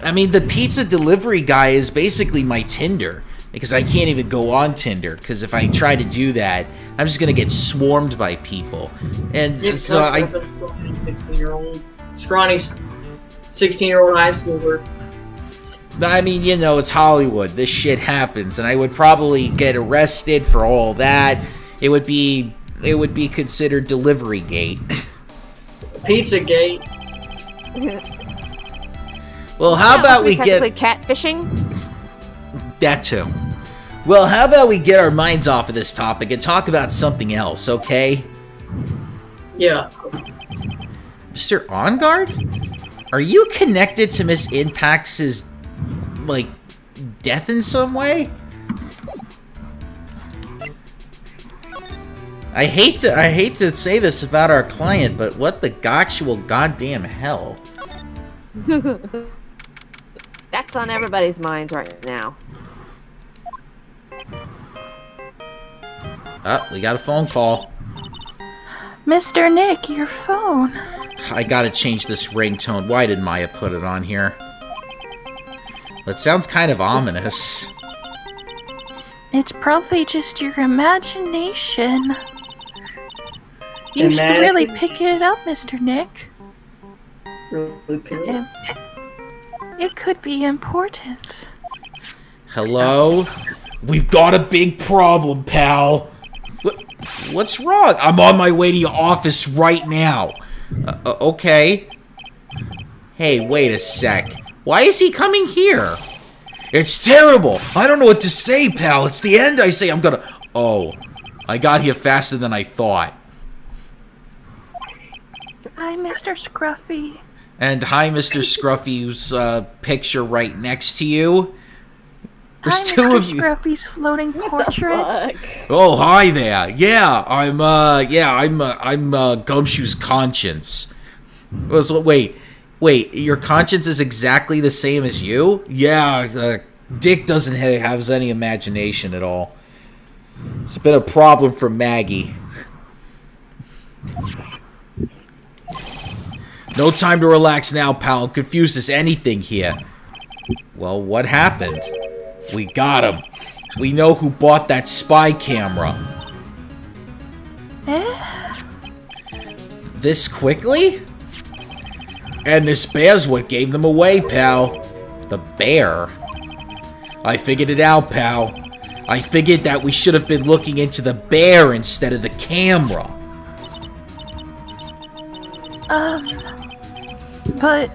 I mean, the pizza delivery guy is basically my Tinder. Because I can't even go on Tinder. Because if I try to do that, I'm just going to get swarmed by people. And so I... 16-year-old, scrawny 16-year-old high schooler. I mean, you know, it's Hollywood. This shit happens. And I would probably get arrested for all that. It would be considered delivery gate. Pizza gate. Well, how about we get... catfishing? That too. Well, how about we get our minds off of this topic and talk about something else, okay? Yeah. Mr. On Guard? Are you connected to Miss Impax's, like, death in some way? I hate to say this about our client, but what the actual goddamn hell? That's on everybody's minds right now. We got a phone call. Mr. Nick, your phone. I gotta change this ringtone. Why did Maya put it on here? That sounds kind of ominous. It's probably just your imagination. You should really pick it up, Mr. Nick. It could be important. Hello? We've got a big problem, pal. What's wrong? I'm on my way to your office right now. Okay. Hey, wait a sec. Why is he coming here? It's terrible. I don't know what to say, pal. It's the end. I say I'm gonna... Oh, I got here faster than I thought. Hi, Mr. Scruffy. And hi, Mr. Scruffy's picture right next to you. There's Hi, two Mr. of you. Scruffy's floating portrait. Oh, hi there. Yeah, I'm Gumshoe's conscience. Wait, your conscience is exactly the same as you? Yeah, Dick doesn't have any imagination at all. It's been a problem for Maggie. No time to relax now, pal. I'm confused as anything here. Well, what happened? We got him. We know who bought that spy camera. This quickly? And this bear's what gave them away, pal. The bear? I figured it out, pal. I figured that we should have been looking into the bear instead of the camera. But...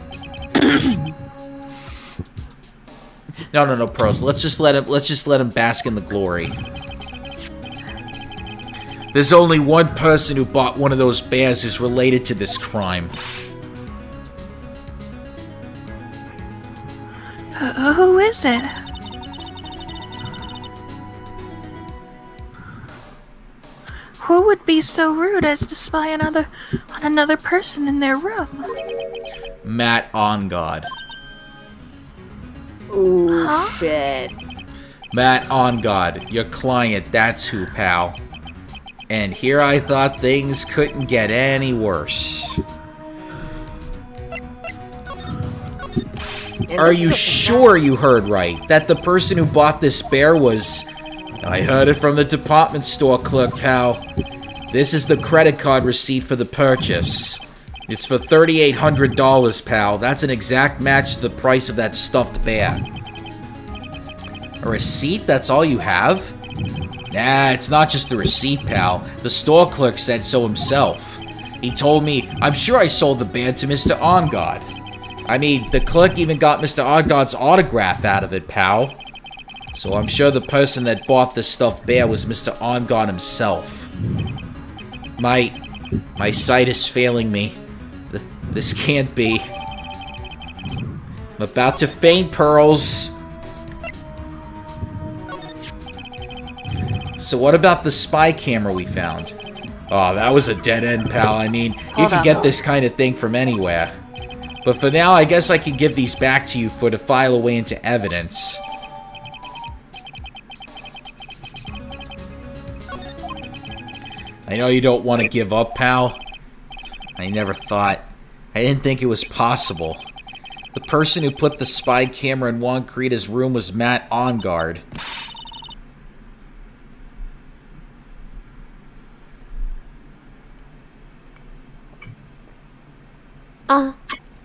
No, Pearls. Let's just let him bask in the glory. There's only one person who bought one of those bears who's related to this crime. Who is it? Who would be so rude as to spy on another person in their room? Matt On God. Ooh, Huh? shit. Matt On God, your client, that's who, pal. And here I thought things couldn't get any worse. Are you sure you heard right? That the person who bought this bear was... I heard it from the department store clerk, pal. This is the credit card receipt for the purchase. It's for $3,800, pal. That's an exact match to the price of that stuffed bear. A receipt? That's all you have? Nah, it's not just the receipt, pal. The store clerk said so himself. He told me, I'm sure I sold the bear to Mr. OnGuard. I mean, the clerk even got Mr. OnGuard's autograph out of it, pal. So I'm sure the person that bought the stuffed bear was Mr. OnGuard himself. My sight is failing me. This can't be. I'm about to faint, Pearls. So what about the spy camera we found? Oh, that was a dead end, pal. I mean, you can get this kind of thing from anywhere. But for now, I guess I can give these back to you to file away into evidence. I know you don't want to give up, pal. I never thought. I didn't think it was possible. The person who put the spy camera in Juan Carita's room was Matt OnGuard.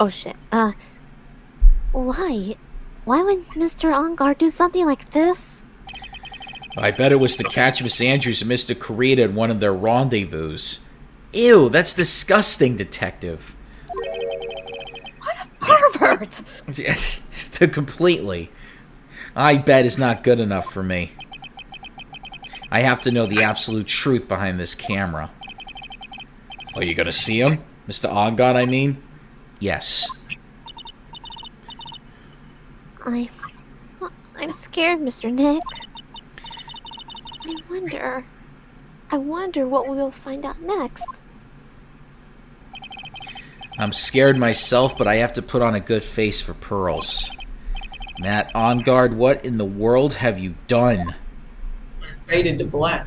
Oh shit. Why? Why would Mr. OnGuard do something like this? I bet it was to catch Miss Andrews and Mr. Carita at one of their rendezvous. Ew, that's disgusting, Detective. Pervert! Completely. I bet is not good enough for me. I have to know the absolute truth behind this camera. Are you gonna see him? Mr. OnGuard, I mean? Yes. I'm scared, Mr. Nick. I wonder what we will find out next. I'm scared myself, but I have to put on a good face for Pearls. Matt OnGuard, what in the world have you done? Faded to black.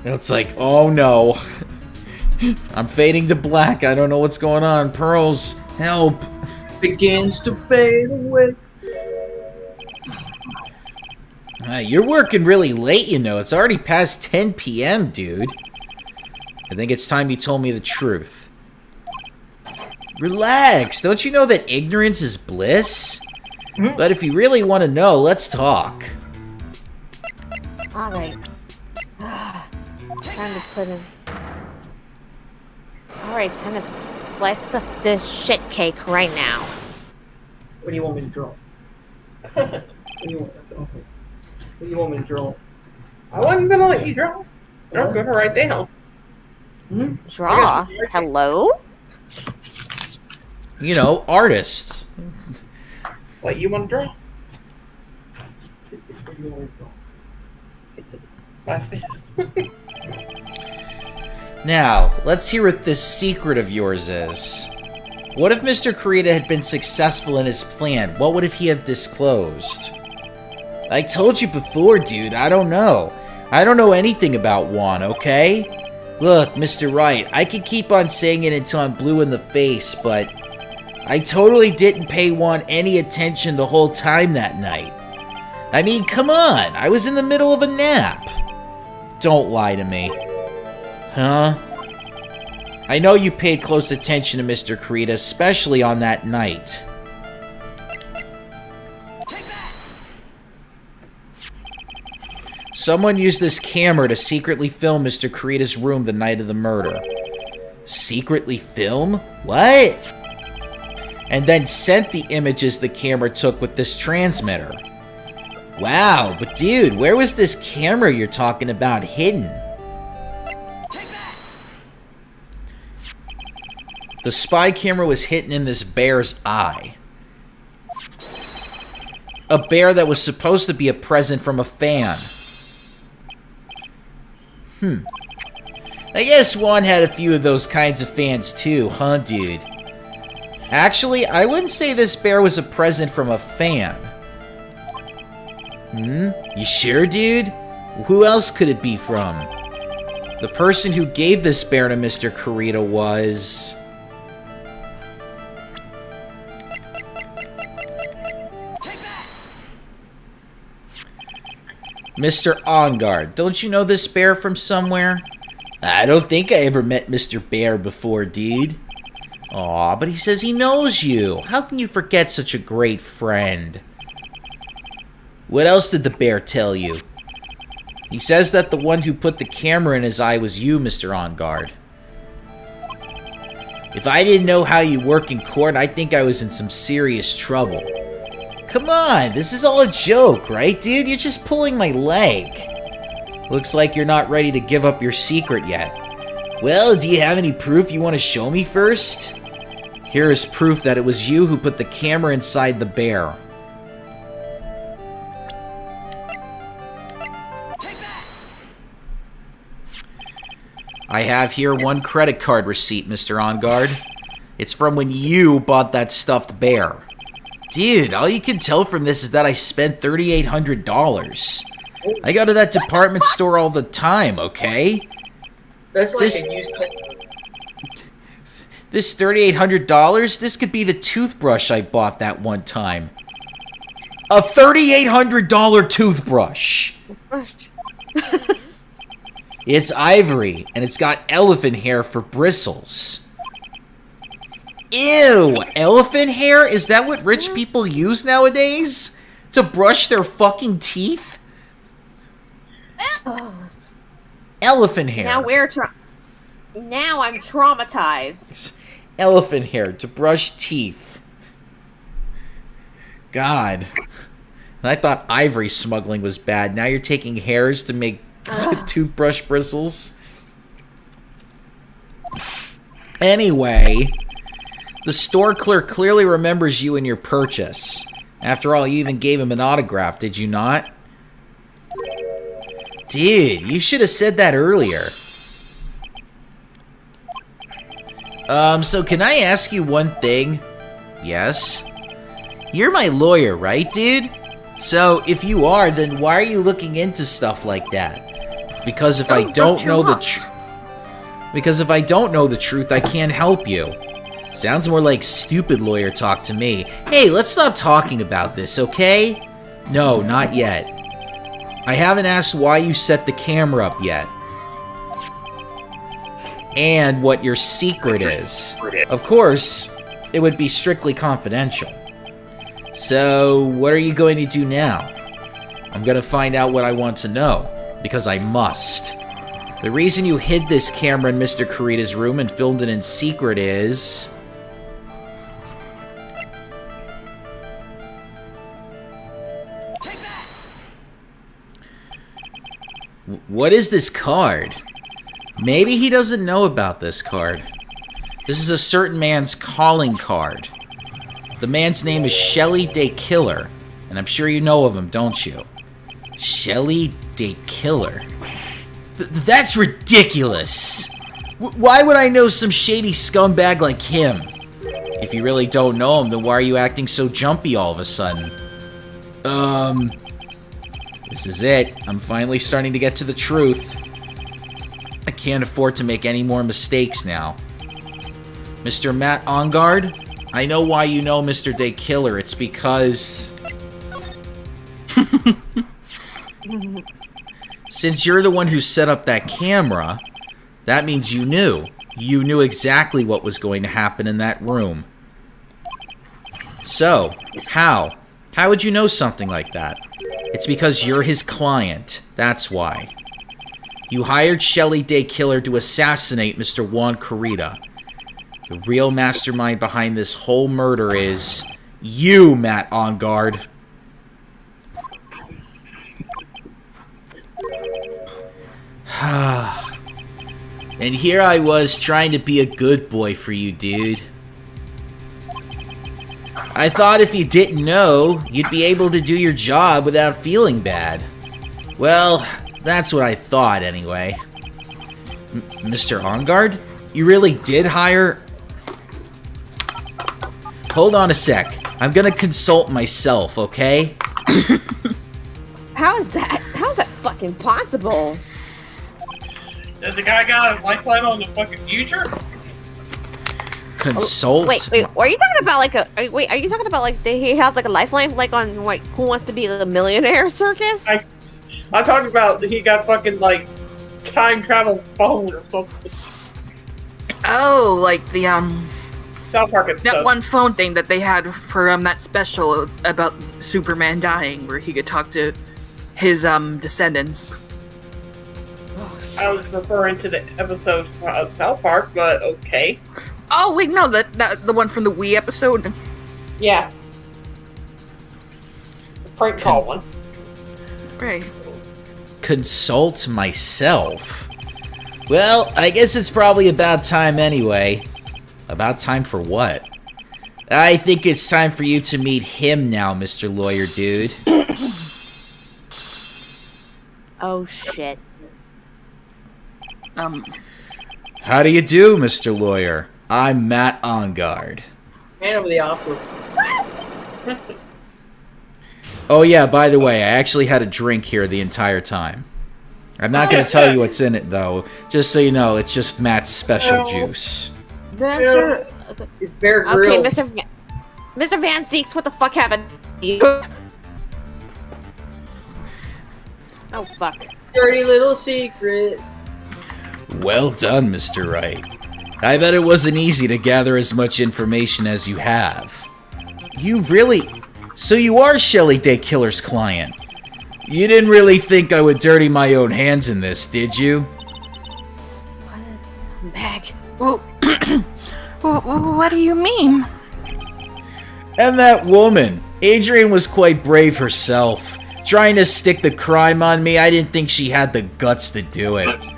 It's like, oh no. I'm fading to black. I don't know what's going on. Pearls, help. Begins to fade away. You're working really late, you know. It's already past 10 p.m., dude. I think it's time you told me the truth. Relax. Don't you know that ignorance is bliss? But if you really want to know, let's talk. Alright. Time to put in. Alright, time to slice up this shit cake right now. What do you want me to draw? What do you want me to draw? I wasn't gonna let you draw. I was gonna write down. Draw? Hello? You know, artists. What you want to draw? What do you want me to draw? My face. Now, let's hear what this secret of yours is. What if Mr. Carita had been successful in his plan? What would he have disclosed? I told you before, dude, I don't know. I don't know anything about Juan, okay? Look, Mr. Wright, I could keep on saying it until I'm blue in the face, but I totally didn't pay Juan any attention the whole time that night. I mean, come on, I was in the middle of a nap. Don't lie to me. Huh? I know you paid close attention to Mr. Carita, especially on that night. Someone used this camera to secretly film Mr. Carita's room the night of the murder. Secretly film? What? And then sent the images the camera took with this transmitter. Wow, but dude, where was this camera you're talking about hidden? The spy camera was hidden in this bear's eye. A bear that was supposed to be a present from a fan. I guess Juan had a few of those kinds of fans too, huh, dude? Actually, I wouldn't say this bear was a present from a fan. You sure, dude? Who else could it be from? The person who gave this bear to Mr. Carita was... Mr. OnGuard. Don't you know this bear from somewhere? I don't think I ever met Mr. Bear before, dude. Aw, but he says he knows you. How can you forget such a great friend? What else did the bear tell you? He says that the one who put the camera in his eye was you, Mr. On Guard. If I didn't know how you work in court, I think I was in some serious trouble. Come on, this is all a joke, right, dude? You're just pulling my leg. Looks like you're not ready to give up your secret yet. Well, do you have any proof you want to show me first? Here is proof that it was you who put the camera inside the bear. I have here one credit card receipt, Mr. On Guard. It's from when you bought that stuffed bear. Dude, all you can tell from this is that I spent $3,800. I go to that department store all the time, okay? That's like a used car. This $3,800, this could be the toothbrush I bought that one time. A $3,800 toothbrush! It's ivory, and it's got elephant hair for bristles. Ew! Elephant hair? Is that what rich people use nowadays? To brush their fucking teeth? Elephant hair. Now now I'm traumatized. Elephant hair to brush teeth. God. And I thought ivory smuggling was bad. Now you're taking hairs to make toothbrush bristles. Anyway, the store clerk clearly remembers you and your purchase. After all, you even gave him an autograph, did you not? Dude, you should have said that earlier. So can I ask you one thing? Yes? You're my lawyer, right, dude? So, if you are, then why are you looking into stuff like that? Because if I don't know the truth, I can't help you. Sounds more like stupid lawyer talk to me. Hey, let's stop talking about this, okay? No, not yet. I haven't asked why you set the camera up yet. And what your secret is. Of course, it would be strictly confidential. So, what are you going to do now? I'm going to find out what I want to know, because I must. The reason you hid this camera in Mr. Kurita's room and filmed it in secret is... What is this card? Maybe he doesn't know about this card. This is a certain man's calling card. The man's name is Shelly Day Killer, and I'm sure you know of him, don't you? Shelly Day Killer? That's ridiculous! Why would I know some shady scumbag like him? If you really don't know him, then why are you acting so jumpy all of a sudden? This is it. I'm finally starting to get to the truth. I can't afford to make any more mistakes now. Mr. Matt On Guard, I know why you know Mr. Day Killer. It's because... Since you're the one who set up that camera, that means you knew. You knew exactly what was going to happen in that room. So, how? How would you know something like that? It's because you're his client. That's why. You hired Shelly Day Killer to assassinate Mr. Juan Kurita. The real mastermind behind this whole murder is you, Matt On Guard. And here I was trying to be a good boy for you, dude. I thought if you didn't know, you'd be able to do your job without feeling bad. Well, that's what I thought anyway. Mr. On Guard? You really did hire... Hold on a sec. I'm gonna consult myself, okay? How is that fucking possible? Does the guy got a lifeline on the fucking future? Consult? Wait, are you talking about like are you talking about like he has like a lifeline like on like Who Wants to Be the Millionaire circus? I'm talking about he got fucking like time travel phone or something. Oh, like the South Park episode. That one phone thing that they had for that special about Superman dying, where he could talk to his descendants. I was referring to the episode of South Park, but okay. Oh wait, no, that the one from the Wii episode. Yeah. The prank call one. Right. Consult myself? Well, I guess it's probably about time anyway. About time for what? I think it's time for you to meet him now, Mr. Lawyer Dude. Oh shit. How do you do, Mr. Lawyer? I'm Matt Ongard. Man of the opera. Oh yeah, by the way, I actually had a drink here the entire time. I'm not going to tell you what's in it, though. Just so you know, it's just Matt's special juice. Mr. It's Bear Okay, Grylls. Mr. Van Zeeks, what the fuck happened? Oh fuck. Dirty little secret. Well done, Mr. Wright. I bet it wasn't easy to gather as much information as you have. You really... So you are Shelley Day Killer's client. You didn't really think I would dirty my own hands in this, did you? I'm back. Well, what do you mean? And that woman, Adrian was quite brave herself. Trying to stick the crime on me, I didn't think she had the guts to do it.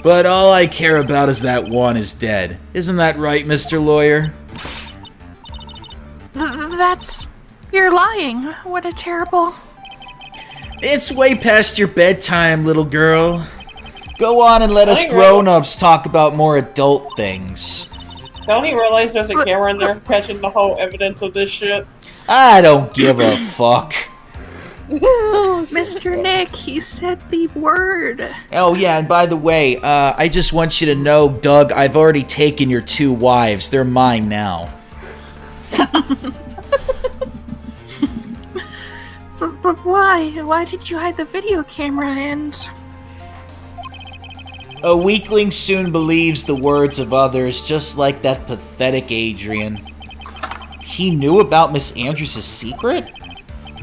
But all I care about is that Juan is dead. Isn't that right, Mr. Lawyer? That's... You're lying. What a terrible... It's way past your bedtime, little girl. Go on and let us grown-ups talk about more adult things. Don't he realize there's a camera in there catching the whole evidence of this shit? I don't give a fuck. Mr. Nick, he said the word. Oh yeah, and by the way, I just want you to know, Doug, I've already taken your 2 wives. They're mine now. But why? Why did you hide the video camera and... A weakling soon believes the words of others, just like that pathetic Adrian. He knew about Miss Andrews' secret?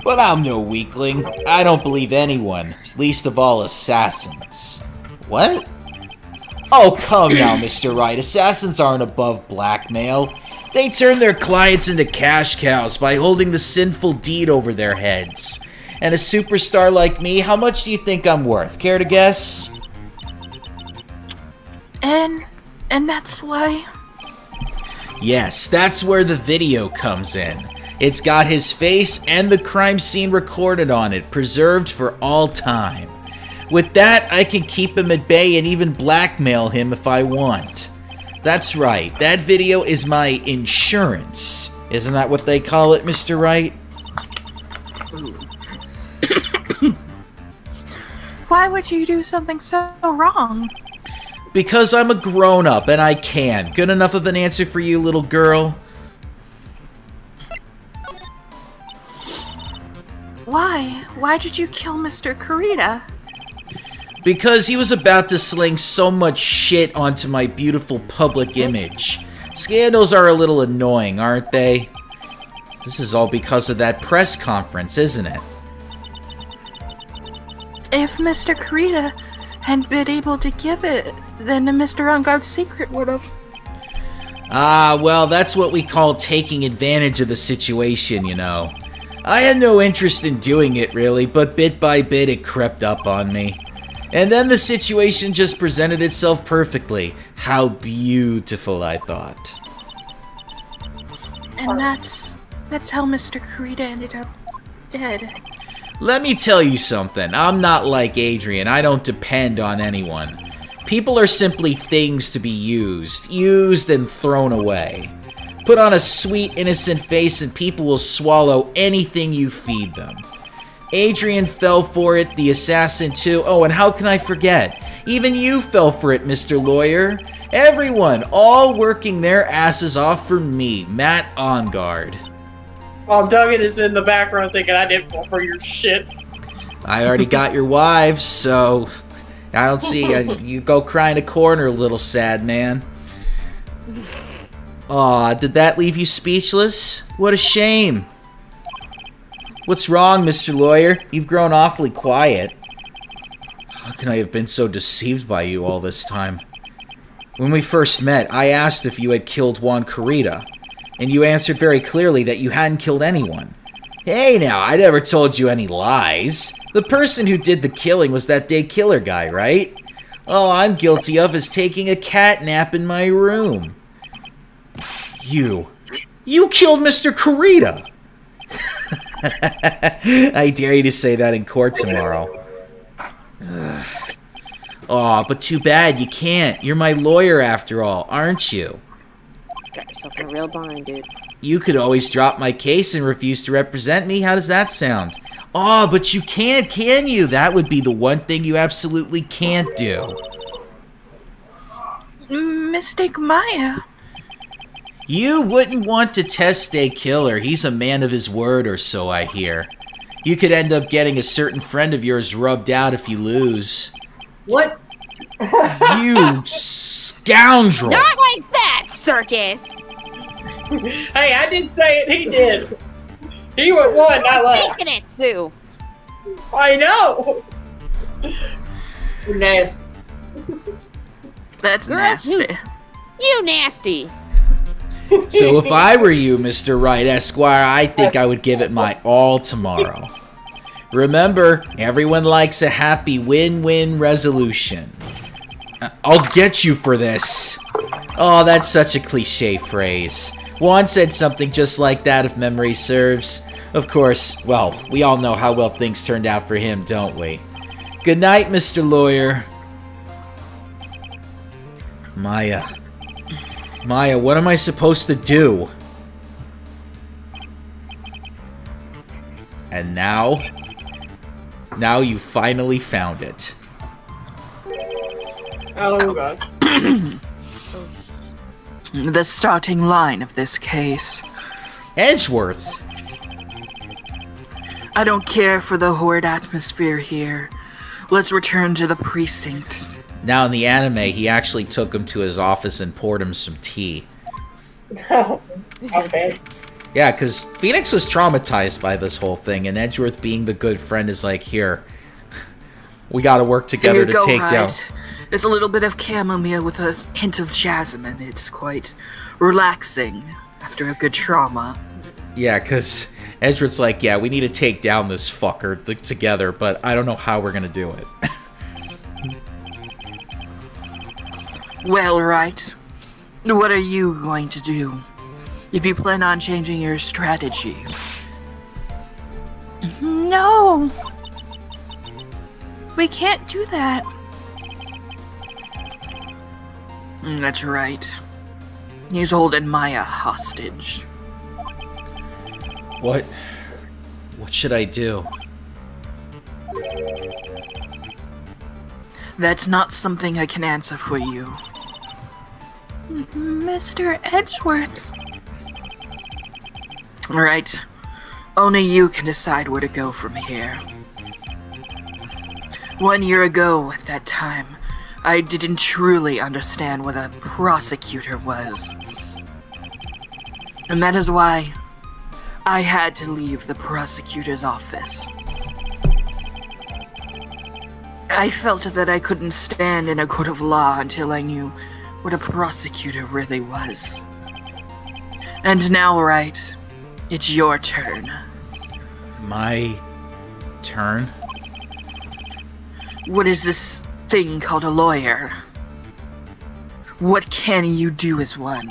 But I'm no weakling. I don't believe anyone, least of all assassins. What? Oh, come now, Mr. Wright. Assassins aren't above blackmail. They turn their clients into cash cows by holding the sinful deed over their heads. And a superstar like me, how much do you think I'm worth? Care to guess? And that's why... Yes, that's where the video comes in. It's got his face and the crime scene recorded on it, preserved for all time. With that, I can keep him at bay and even blackmail him if I want. That's right, that video is my insurance. Isn't that what they call it, Mr. Wright? Why would you do something so wrong? Because I'm a grown-up and I can. Good enough of an answer for you, little girl? Why? Why did you kill Mr. Kurita? Because he was about to sling so much shit onto my beautiful public image. Scandals are a little annoying, aren't they? This is all because of that press conference, isn't it? If Mr. Kurita had been able to give it, then Mr. Ongard's secret would have... Ah, well, that's what we call taking advantage of the situation, you know. I had no interest in doing it, really, but bit by bit it crept up on me. And then the situation just presented itself perfectly. How beautiful, I thought. And that's how Mr. Kurita ended up dead. Let me tell you something. I'm not like Adrian. I don't depend on anyone. People are simply things to be used and thrown away. Put on a sweet, innocent face and people will swallow anything you feed them. Adrian fell for it, the assassin too. Oh, and how can I forget? Even you fell for it, Mr. Lawyer. Everyone, all working their asses off for me, Matt Ongard. While Duggan is in the background thinking I didn't fall for your shit. I already got your wives, so I don't see you go cry in a corner, little sad man. Aw, did that leave you speechless? What a shame. What's wrong, Mr. Lawyer? You've grown awfully quiet. How can I have been so deceived by you all this time? When we first met, I asked if you had killed Juan Corrida, and you answered very clearly that you hadn't killed anyone. Hey now, I never told you any lies. The person who did the killing was that day killer guy, right? All I'm guilty of is taking a cat nap in my room. You killed Mr. Corrida! I dare you to say that in court tomorrow. Aw, but too bad, you can't. You're my lawyer after all, aren't you? Got yourself in a real bind, dude. You could always drop my case and refuse to represent me. How does that sound? Aw, but you can't, can you? That would be the one thing you absolutely can't do. Mystic Maya. You wouldn't want to test a killer. He's a man of his word, or so I hear. You could end up getting a certain friend of yours rubbed out if you lose. What? You scoundrel! Not like that, Circus! Hey, I didn't say it, he did. He went one, not left. Thinking it, too. I know. You're nasty. That's Girl, nasty. You nasty! So if I were you, Mr. Wright, Esquire, I think I would give it my all tomorrow. Remember, everyone likes a happy win-win resolution. I'll get you for this. Oh, that's such a cliche phrase. Juan said something just like that, if memory serves. Of course, well, we all know how well things turned out for him, don't we? Good night, Mr. Lawyer. Maya, what am I supposed to do? And now you finally found it. Oh, God. The starting line of this case. Edgeworth! I don't care for the horrid atmosphere here. Let's return to the precinct. Now in the anime, he actually took him to his office and poured him some tea. Oh, okay. Yeah, because Phoenix was traumatized by this whole thing, and Edgeworth being the good friend is like, here, we gotta work together Here to you go, take down... Wright. There's a little bit of chamomile with a hint of jasmine. It's quite relaxing after a good trauma. Yeah, because Edgeworth's like, yeah, we need to take down this fucker together, but I don't know how we're gonna do it. Well, Wright, what are you going to do? If you plan on changing your strategy. No. We can't do that. That's right. He's holding Maya hostage. What should I do? That's not something I can answer for you. Mr. Edgeworth. Right. Only you can decide where to go from here. 1 year ago, at that time, I didn't truly understand what a prosecutor was. And that is why I had to leave the prosecutor's office. I felt that I couldn't stand in a court of law until I knew what a prosecutor really was. And now, Wright, it's your turn. My turn? What is this thing called a lawyer? What can you do as one?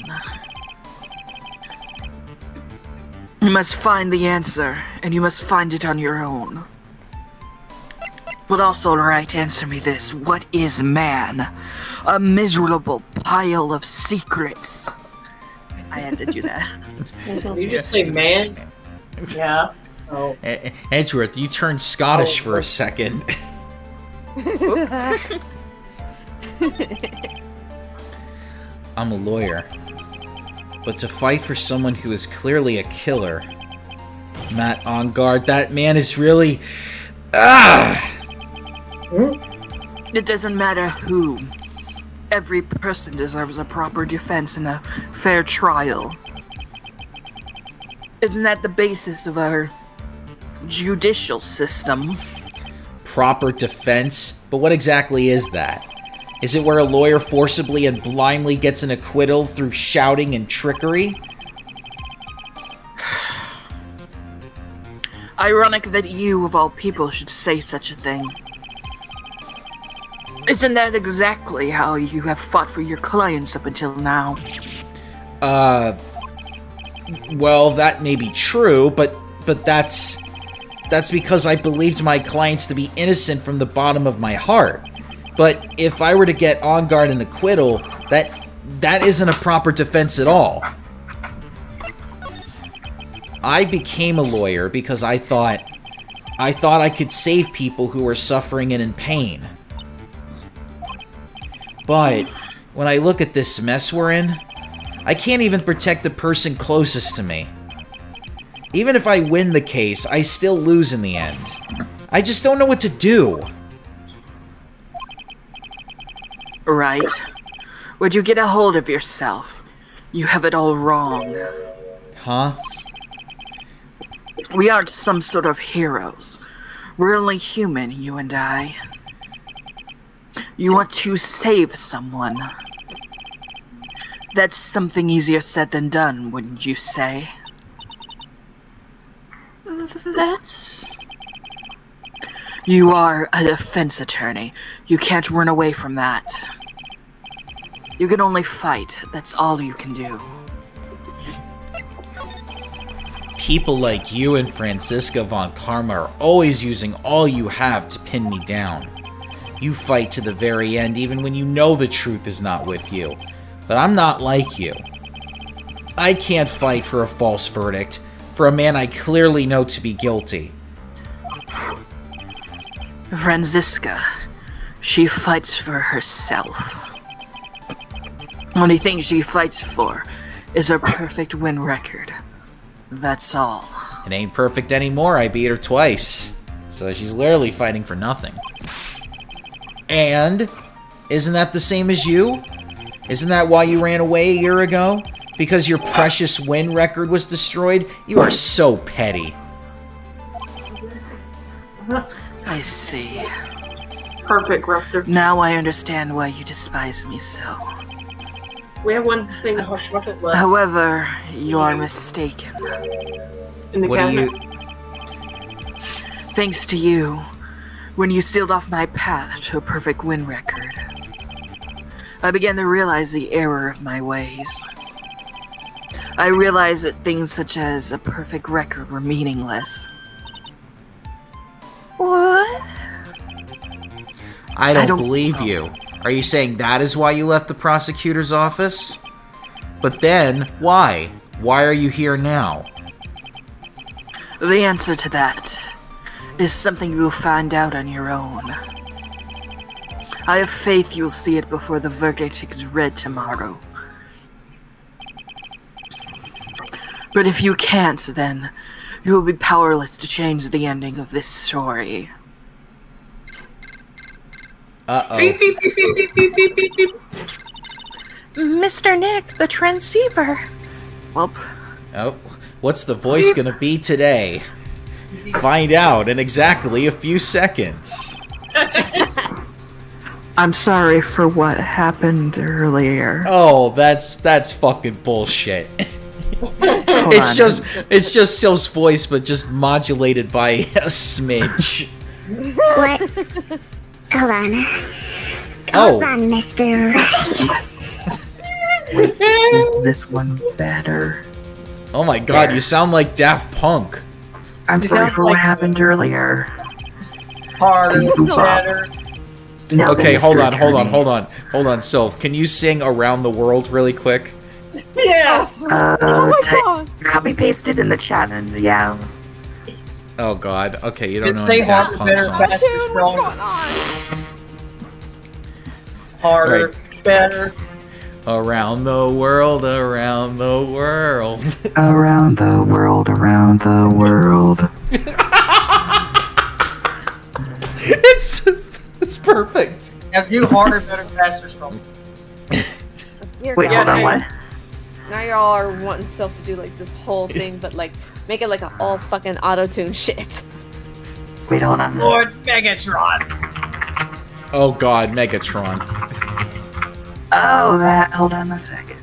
You must find the answer, and you must find it on your own. But also, Wright, answer me this. What is man? A miserable pile of secrets. I had to do that. Did you just say man? Yeah. Oh. Edgeworth, you turned Scottish for a second. I'm a lawyer. But to fight for someone who is clearly a killer... Matt on guard, that man is really... It doesn't matter who. Every person deserves a proper defense and a fair trial. Isn't that the basis of our judicial system? Proper defense? But what exactly is that? Is it where a lawyer forcibly and blindly gets an acquittal through shouting and trickery? Ironic that you, of all people, should say such a thing. Isn't that exactly how you have fought for your clients up until now? Well, that may be true, but that's because I believed my clients to be innocent from the bottom of my heart. But if I were to get on guard and acquittal, that isn't a proper defense at all. I became a lawyer because I thought I could save people who were suffering and in pain. But when I look at this mess we're in, I can't even protect the person closest to me. Even if I win the case, I still lose in the end. I just don't know what to do. Right. Would you get a hold of yourself? You have it all wrong. Huh? We aren't some sort of heroes. We're only human, you and I. You want to save someone. That's something easier said than done, wouldn't you say? That's... You are a defense attorney. You can't run away from that. You can only fight. That's all you can do. People like you and Franziska von Karma are always using all you have to pin me down. You fight to the very end even when you know the truth is not with you. But I'm not like you. I can't fight for a false verdict for a man I clearly know to be guilty. Franziska, she fights for herself. Only thing she fights for is her perfect win record. That's all. It ain't perfect anymore, I beat her twice. So she's literally fighting for nothing. And, isn't that the same as you? Isn't that why you ran away a year ago? Because your precious win record was destroyed? You are so petty. I see. Perfect, Rupter. Now I understand why you despise me so. We have one thing of chocolate left However, you are mistaken. in the What do cabinet. you... Thanks to you, when you sealed off my path to a perfect win record, I began to realize the error of my ways. I realized that things such as a perfect record were meaningless. What? I don't don't believe know. you. Are you saying that is why you left the prosecutor's office? But then, why? Why are you here now? The answer to that is something you'll find out on your own. I have faith you'll see it before the verdict is read tomorrow. But if you can't, then you will be powerless to change the ending of this story. Uh-oh. Beep, beep, beep, beep, beep, beep, beep, beep, beep. Mr. Nick, the transceiver. Well, Oh, what's the voice gonna be today? Find out in exactly a few seconds. I'm sorry for what happened earlier. Oh, that's fucking bullshit. It's just Syl's voice, but just modulated by a smidge. What? Hold on. Oh, Hold on, Mr. Is this one better? oh my god, you sound like Daft Punk. I'm You sorry sound for like- what happened earlier. Harder, better. Now Okay, then, hold Mr. on. Attorney. Hold on, Sylph. Can you sing Around the World really quick? Yeah. Copy pasted in the chat and yeah. Oh god, okay, you don't Just know stay any Daft harder, Punk better, songs. faster, stronger. Harder, better. Around the world, around the world. Around the world, around the world. It's perfect. Now do harder, better, faster, stronger. Here, Wait, hold on, Yeah. what? Now y'all are wanting stuff to do like this whole thing, but like make it like a all fucking auto tune shit. Wait, hold on. Lord Megatron. Oh god, Megatron. Oh, that. Hold on a sec.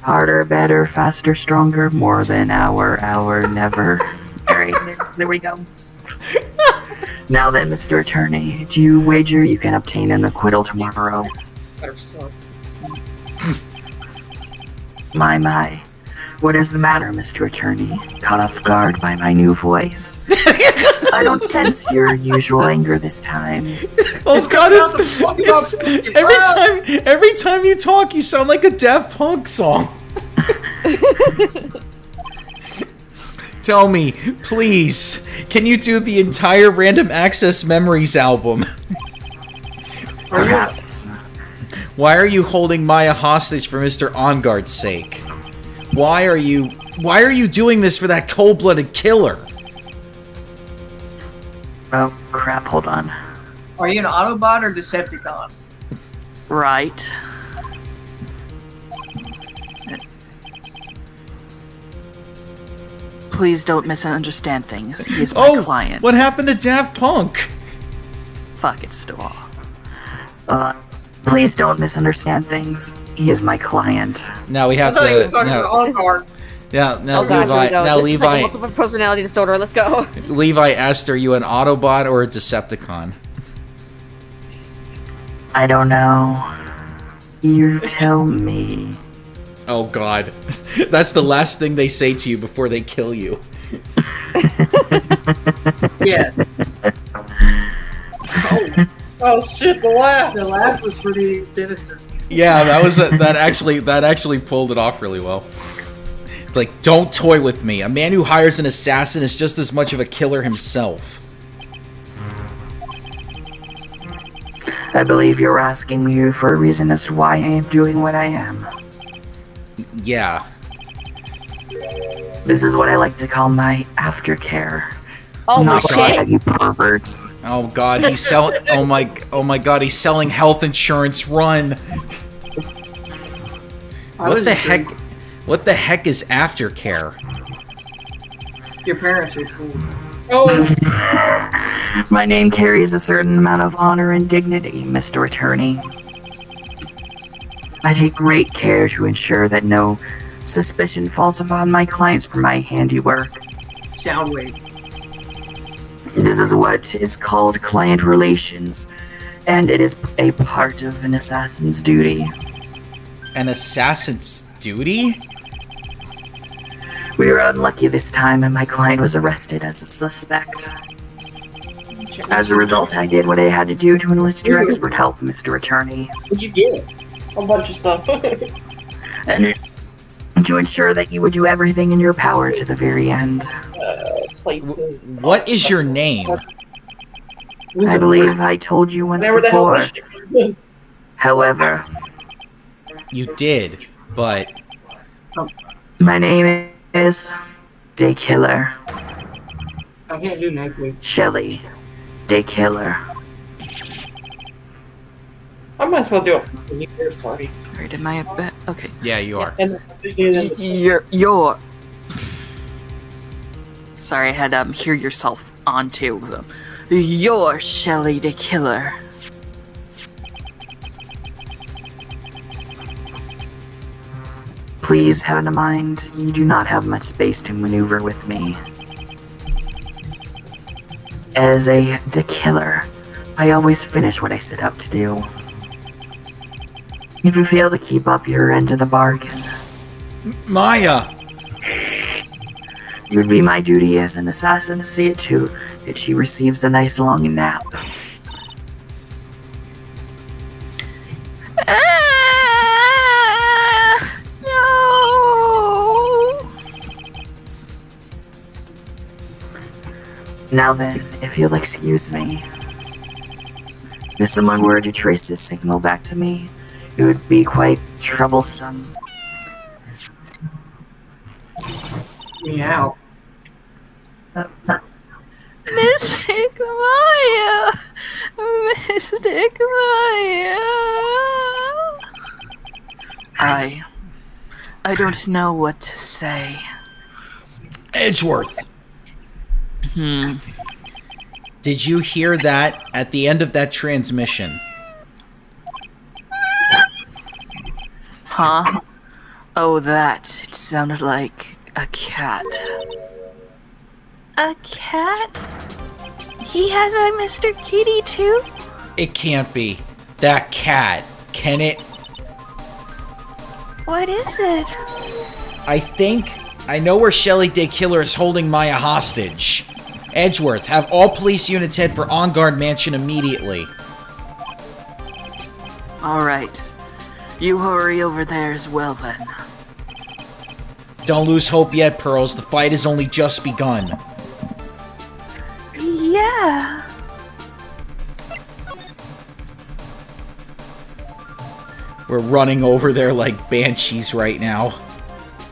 Harder, better, faster, stronger, more than hour, never. Alright, there we go. Now then, Mr. Attorney, do you wager you can obtain an acquittal tomorrow? Better slow. My. What is the matter, Mr. Attorney? Caught off guard by my new voice? I don't sense your usual anger this time. Oh god, It's every time you talk, you sound like a Daft Punk song. Tell me, please, can you do the entire Random Access Memories album? Perhaps. Why are you holding Maya hostage for Mr. Onguard's sake? Why are you doing this for that cold-blooded killer? Oh, crap, hold on. Are you an Autobot or Decepticon? Right. Please don't misunderstand things. He is my client. What happened to Daft Punk? Fuck it, still. Please don't misunderstand things. He is my client. Now we I have thought he was to. talking Now, about Onguard. now Oh god, here Levi. we go. Now This is like a Levi. multiple personality disorder. Let's go. Levi asked, "Are you an Autobot or a Decepticon?" I don't know. You tell me. Oh god, that's the last thing they say to you before they kill you. Yeah. Oh shit, the laugh. The laugh was pretty sinister. Yeah, that actually pulled it off really well. It's like, don't toy with me. A man who hires an assassin is just as much of a killer himself. I believe you're asking me for a reason as to why I am doing what I am. Yeah. This is what I like to call my aftercare. Oh my Not God. shit. you perverts. Oh god, he's selling. Oh my god, he's selling health insurance. Run. What the heck? What the heck is aftercare? Your parents are cool. Oh, My name carries a certain amount of honor and dignity, Mr. Attorney. I take great care to ensure that no suspicion falls upon my clients for my handiwork. Soundwave. This is what is called client relations, and it is a part of an assassin's duty. An assassin's duty? We were unlucky this time, and my client was arrested as a suspect. As a result, I did what I had to do to enlist your expert help, Mr. Attorney, What'd you get? a bunch of stuff. and to ensure that you would do everything in your power to the very end. Plates and What is your name? I believe I told you once whatever the hell before. this shit is. However, You did, but my name is Day Killer. I can't do next week. Shelley. Day Killer. I might as well do a New Year's party. Alright, am I a bit? Okay. yeah, you are. And then You're. Sorry, I had hear yourself on too. You're Shelley the Killer. Please have in mind, you do not have much space to maneuver with me. As a the killer, I always finish what I set out to do. If you fail to keep up your end of the bargain, Maya! it would be my duty as an assassin to see it too that she receives a nice long nap. No! Now then, if you'll excuse me, if someone were to trace this signal back to me, it would be quite troublesome. Meow. Mystic Maya! Mystic Maya! I don't know what to say. Edgeworth, Hmm. did you hear that at the end of that transmission? Huh? Oh, that. It sounded like a cat. A cat? He has a Mr. Kitty too? It can't be. That cat. Can it? What is it? I think I know where Shelly Day Killer is holding Maya hostage. Edgeworth, have all police units head for On Guard Mansion immediately. Alright. You hurry over there as well then. Don't lose hope yet, Pearls. The fight has only just begun. Yeah. We're running over there like banshees right now.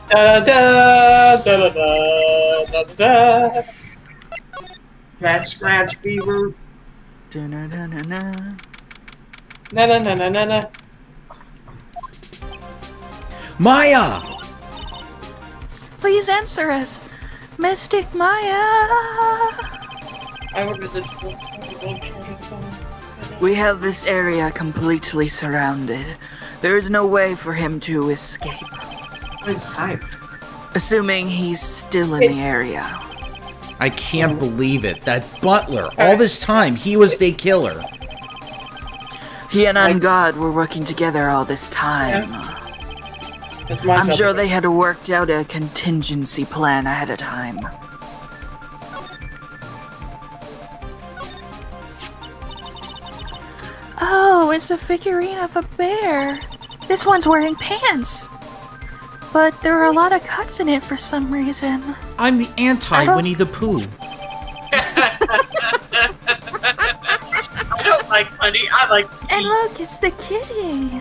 Da da da da da da da. Cat scratch fever. Da-na-na-na-na. Na na na na na na. Maya! Please answer us. Mystic Maya. I ordered this book. We have this area completely surrounded. There is no way for him to escape. Assuming he's still in the area. I can't believe it. That butler, all this time, he was the killer. He and Ungod were working together all this time. I'm sure they had worked out a contingency plan ahead of time. Oh, it's a figurine of a bear. This one's wearing pants. But there are a lot of cuts in it for some reason. I'm the anti-Winnie the Pooh. I don't like honey. I like And look, it's the kitty.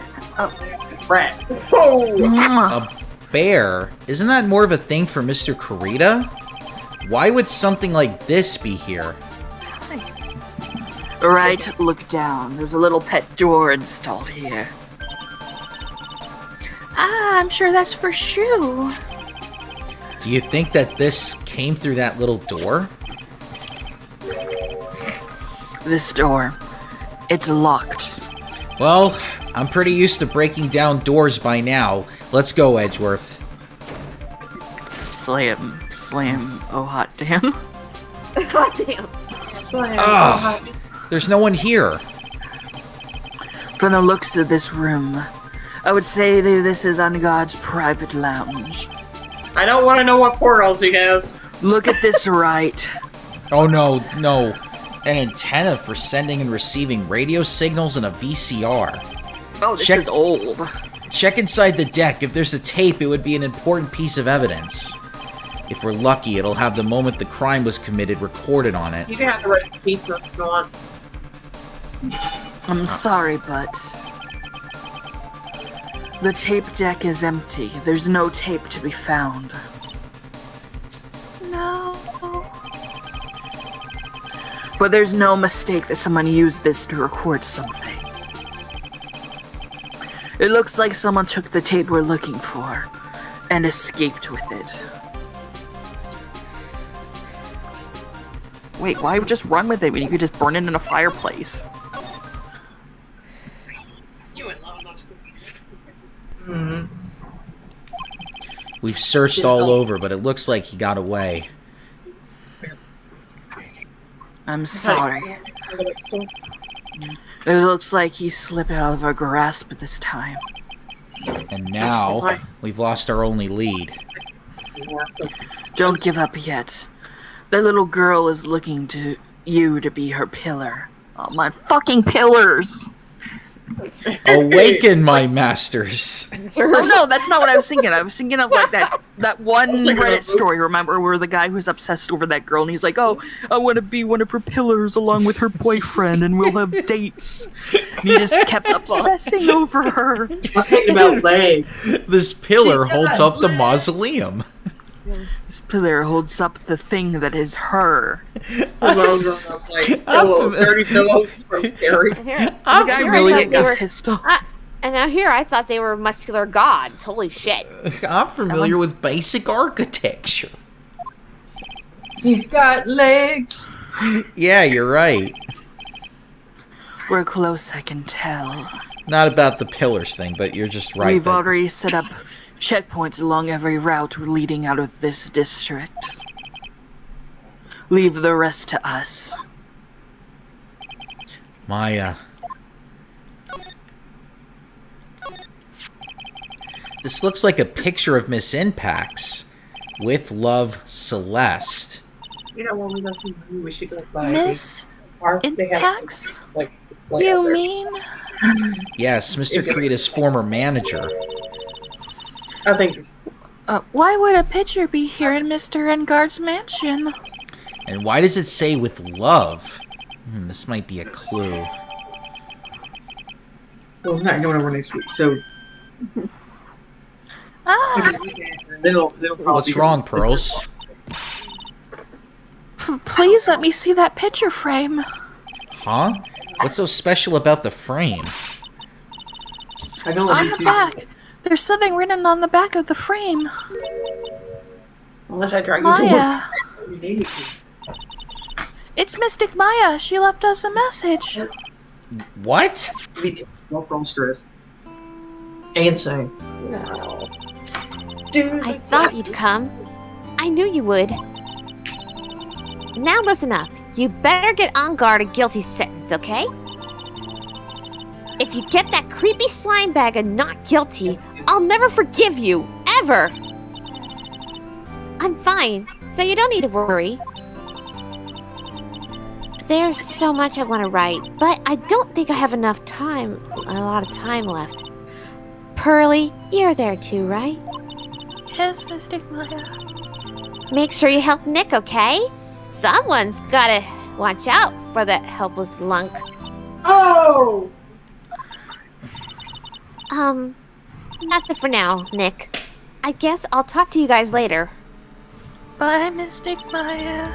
rat. Oh. Mwah. A bear? Isn't that more of a thing for Mr. Kurita? Why would something like this be here? Right, look down. There's a little pet door installed here. Ah, I'm sure that's for Shu. Do you think that this came through that little door? This door, it's locked. Well, I'm pretty used to breaking down doors by now. Let's go, Edgeworth. Slam, oh hot damn. God damn. Ugh, there's no one here. From the looks of this room, I would say that this is Ungod's private lounge. I don't want to know what portals he has. Look at this right. Oh no, no. An antenna for sending and receiving radio signals and a VCR. Oh, this Check- is old. Check inside the deck. If there's a tape, it would be an important piece of evidence. If we're lucky, it'll have the moment the crime was committed recorded on it. You can have the rest of the pizza if you want. I'm sorry, but the tape deck is empty. There's no tape to be found. No. But there's no mistake that someone used this to record something. It looks like someone took the tape we're looking for and escaped with it. Wait, why just run with it when you could just burn it in a fireplace? You would love those cookies. Mm-hmm. We've searched all over, but it looks like he got away. I'm sorry. It looks like he slipped out of our grasp this time. And now, we've lost our only lead. Don't give up yet. The little girl is looking to you to be her pillar. Oh, my fucking pillars! Awaken, my masters! Oh no, that's not what I was thinking. I was thinking of like that one Reddit story, remember, where the guy who's obsessed over that girl and he's like, oh, I want to be one of her pillars along with her boyfriend and we'll have dates. And he just kept obsessing over her. I'm thinking about legs. This pillar holds up the mausoleum. This pillar holds up the thing that is her. Pillows are like pillows, dirty pillows from Gary. Here, I'm the guy familiar- really got pistol. And now here, I thought they were muscular gods. Holy shit. I'm familiar with basic architecture. She's got legs. Yeah, you're right. We're close, I can tell. Not about the pillars thing, but you're just right. We've already set up checkpoints along every route leading out of this district. Leave the rest to us. Maya. This looks like a picture of Miss Impax. With love, Celeste. You know, when we go see the movie, we should go buy Miss They have, Impax? like, display out You there. mean? Yes, Mr. Kreda's former manager. I think Why would a picture be here in Mr. Engard's mansion? And why does it say with love? This might be a clue. Well, it's not going over next week, so Ah, they'll probably. What's wrong, Pearls? please let me see that picture frame. Huh? What's so special about the frame? I don't On the back. There's something written on the back of the frame. unless I drag you Maya. You need me to. It's Mystic Maya. She left us a message. What? Don't from stress. And say. No. Dude, I thought you'd come. I knew you would. Now listen up. You better get on guard a guilty sentence, okay? If you get that creepy slime bag and not guilty, I'll never forgive you. Ever! I'm fine, so you don't need to worry. There's so much I want to write, but I don't think I have a lot of time left. Pearly, you're there too, right? Yes, Mystic Maya. Make sure you help Nick, okay? Someone's gotta watch out for that helpless lunk. Oh! Nothing for now, Nick. I guess I'll talk to you guys later. Bye, Mystic Maya.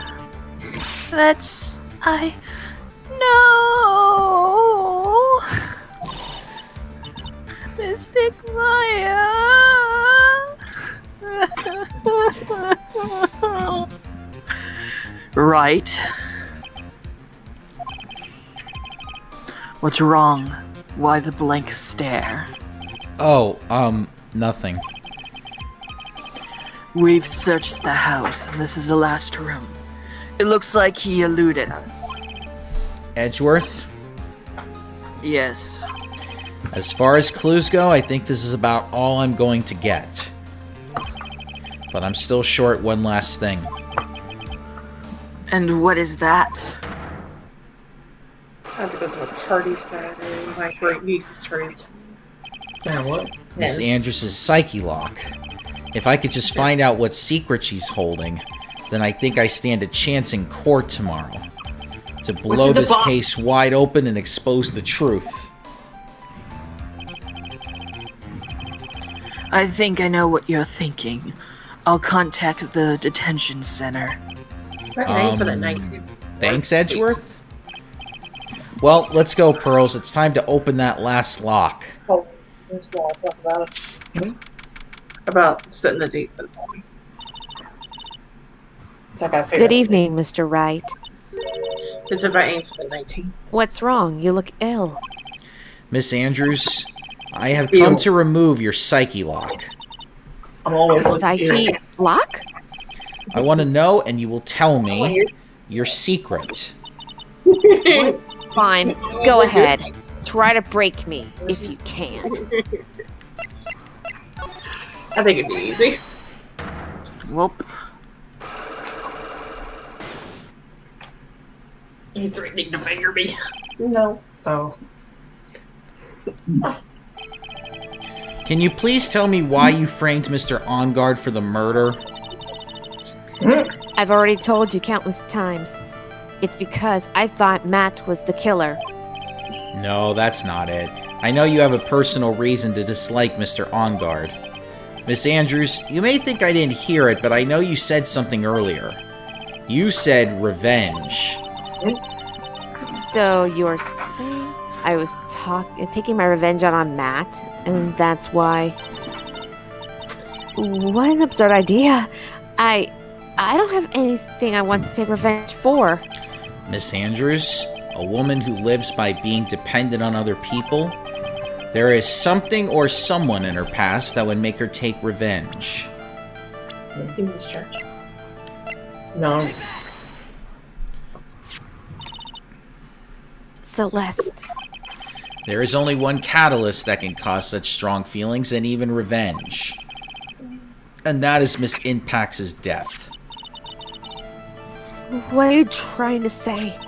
No! Mystic Maya! Right. What's wrong? Why the blank stare? Oh, nothing. We've searched the house, and this is the last room. It looks like he eluded us. Edgeworth? Yes. As far as clues go, I think this is about all I'm going to get. But I'm still short one last thing. And what is that? I have to go to a party Saturday. My great niece's turning. Now what? Miss Andrews' psyche lock. If I could just find out what secret she's holding, then I think I stand a chance in court tomorrow. To blow in the this box? case wide open and expose the truth. I think I know what you're thinking. I'll contact the detention center. That name for the night. Thanks, Edgeworth? Well, let's go, Pearls. It's time to open that last lock. Oh, that's what I'll talk about it. About setting the date for the party. So I gotta figure Good out evening, Mr. Wright. It's if I aim for the 19th. What's wrong? You look ill. Miss Andrews, I have come to remove your psyche lock. I'm always looking Psyche lock? I want to know, and you will tell me your secret. Fine. Go ahead. Try to break me if you can. I think it'd be easy. Whoop. You threatening to finger me? No. Oh. Can you please tell me why you framed Mr. OnGuard for the murder? I've already told you countless times. It's because I thought Matt was the killer. No, that's not it. I know you have a personal reason to dislike Mr. OnGuard. Miss Andrews, you may think I didn't hear it, but I know you said something earlier. You said revenge. So you're saying I was taking my revenge out on Matt, and that's why. What an absurd idea! I don't have anything I want to take revenge for. Miss Andrews, a woman who lives by being dependent on other people, there is something or someone in her past that would make her take revenge. No. Celeste. There is only one catalyst that can cause such strong feelings and even revenge. And that is Miss Impax's death. What are you trying to say?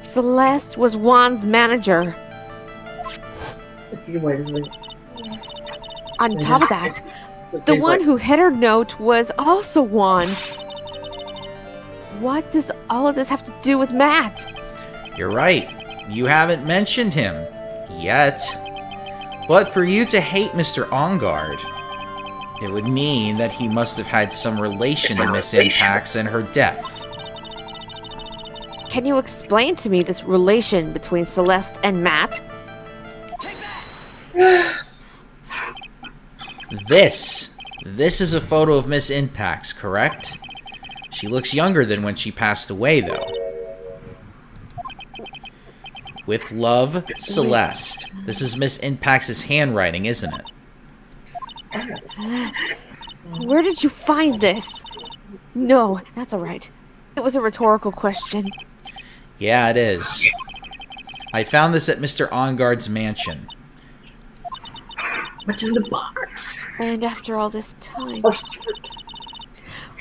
Celeste was Juan's manager. On top of that, the one who hit her note was also Juan. What does all of this have to do with Matt? You're right. You haven't mentioned him. Yet. But for you to hate Mr. Ongard, it would mean that he must have had some relation to Miss Impax and her death. Can you explain to me this relation between Celeste and Matt? This is a photo of Miss Impax, correct? She looks younger than when she passed away, though. With love, Celeste. This is Miss Impax's handwriting, isn't it? Where did you find this? No, that's alright. It was a rhetorical question. Yeah, it is. I found this at Mr. Ongard's mansion. What's in the box? And after all this time, Oh, shit.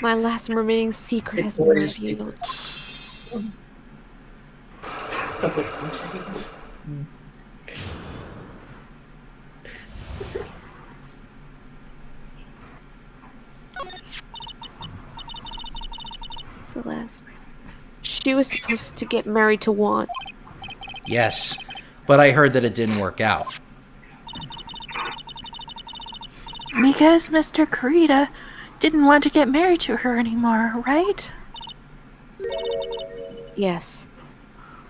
my last remaining secret has been revealed. Celeste. She was supposed to get married to Juan. Yes, but I heard that it didn't work out. Because Mr. Karita didn't want to get married to her anymore, right? Yes.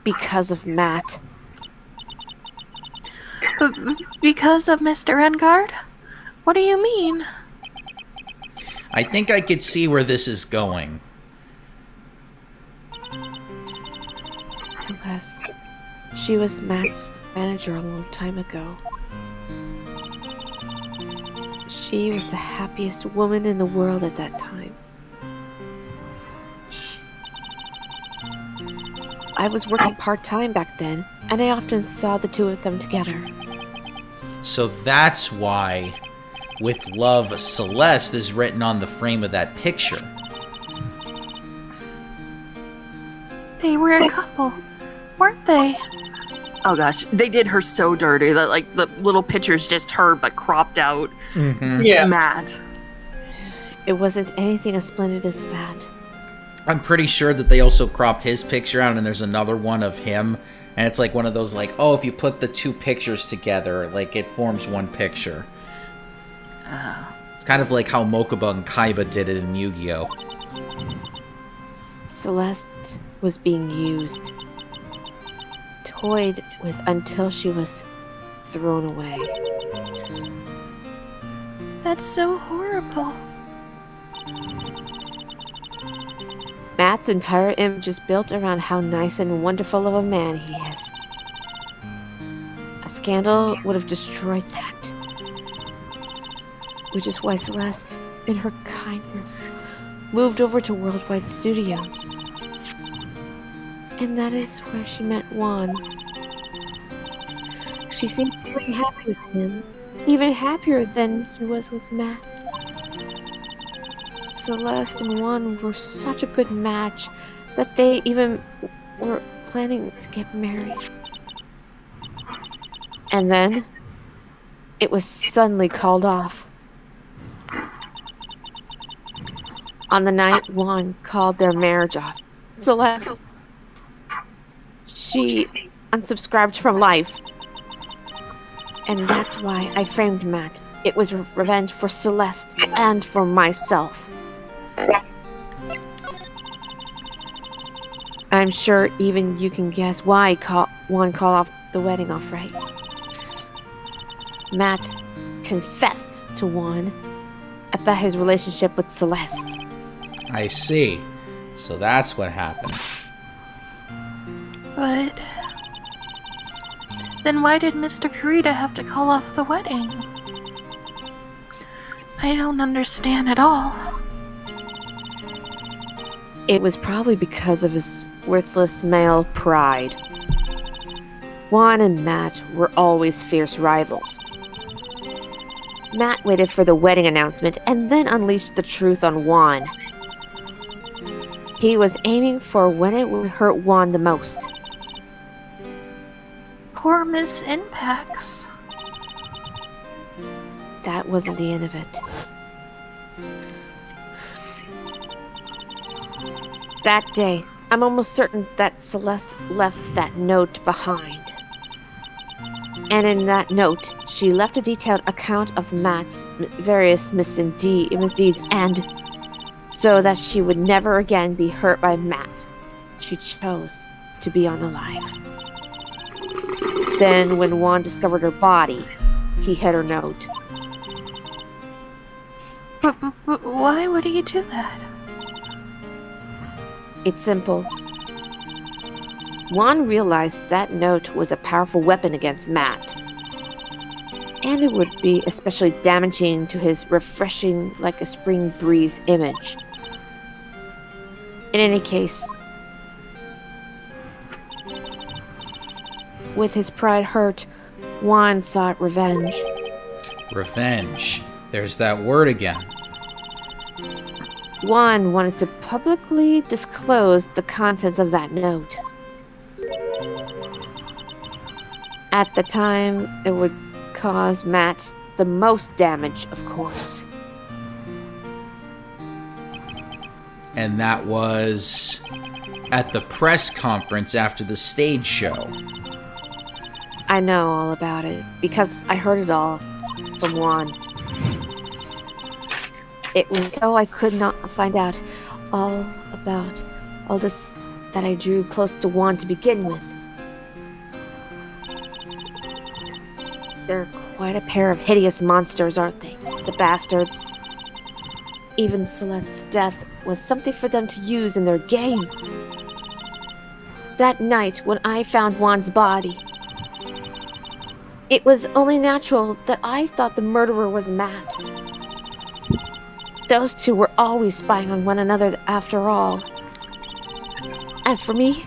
Because of Matt. But because of Mr. Engard? What do you mean? I think I could see where this is going. Celeste. She was Matt's manager a long time ago. She was the happiest woman in the world at that time. I was working part-time back then, and I often saw the two of them together. So that's why, with love, Celeste is written on the frame of that picture. They were a couple, weren't they? Oh gosh, they did her so dirty that like the little picture's just her but cropped out. Yeah. Mad. It wasn't anything as splendid as that. I'm pretty sure that they also cropped his picture out, and there's another one of him, and it's like one of those, like, oh, if you put the two pictures together, like, it forms one picture. It's kind of like how Mokuba and Kaiba did it in Yu-Gi-Oh! Celeste was being used, toyed with until she was thrown away. That's so horrible. Matt's entire image is built around how nice and wonderful of a man he is. A scandal would have destroyed that. Which is why Celeste, in her kindness, moved over to Worldwide Studios. And that is where she met Juan. She seemed to be happy with him, even happier than she was with Matt. Celeste and Juan were such a good match that they even were planning to get married. And then, it was suddenly called off. On the night Juan called their marriage off, Celeste, she unsubscribed from life. And that's why I framed Matt. It was revenge for Celeste and for myself. I'm sure even you can guess why Juan called off the wedding off right. Matt confessed to Juan about his relationship with Celeste. I see. So that's what happened. But then why did Mr. Kurita have to call off the wedding? I don't understand at all. It was probably because of his worthless male pride. Juan and Matt were always fierce rivals. Matt waited for the wedding announcement and then unleashed the truth on Juan. He was aiming for when it would hurt Juan the most. Poor Miss Impax. That wasn't the end of it. That day, I'm almost certain that Celeste left that note behind. And in that note, she left a detailed account of Matt's various misdeeds, and so that she would never again be hurt by Matt, she chose to be unalive. Then, when Juan discovered her body, he hid her note. But why would he do that? It's simple. Juan realized that note was a powerful weapon against Matt. And it would be especially damaging to his refreshing like a spring breeze image. In any case, with his pride hurt, Juan sought revenge. Revenge. There's that word again. Juan wanted to publicly disclose the contents of that note. At the time, it would cause Matt the most damage, of course. And that was at the press conference after the stage show. I know all about it, because I heard it all from Juan. It was so I could not find out all about all this that I drew close to Juan to begin with. They're quite a pair of hideous monsters, aren't they? The bastards. Even Celeste's death was something for them to use in their game. That night, when I found Juan's body, it was only natural that I thought the murderer was Matt. Those two were always spying on one another after all. As for me,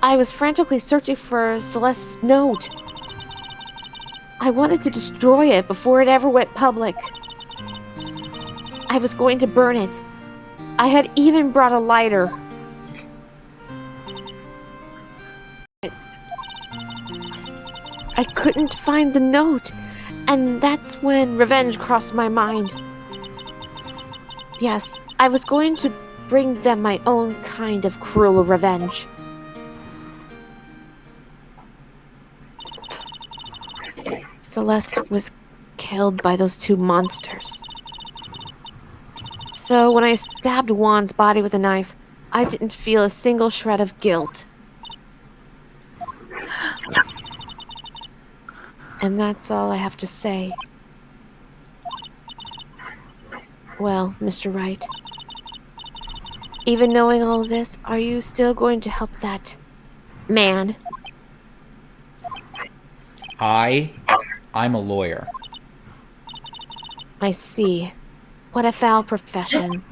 I was frantically searching for Celeste's note. I wanted to destroy it before it ever went public. I was going to burn it. I had even brought a lighter. I couldn't find the note, and that's when revenge crossed my mind. Yes, I was going to bring them my own kind of cruel revenge. Celeste was killed by those two monsters. So when I stabbed Juan's body with a knife, I didn't feel a single shred of guilt. And that's all I have to say. Well, Mr. Wright, even knowing all this, are you still going to help that man? I'm a lawyer. I see. What a foul profession.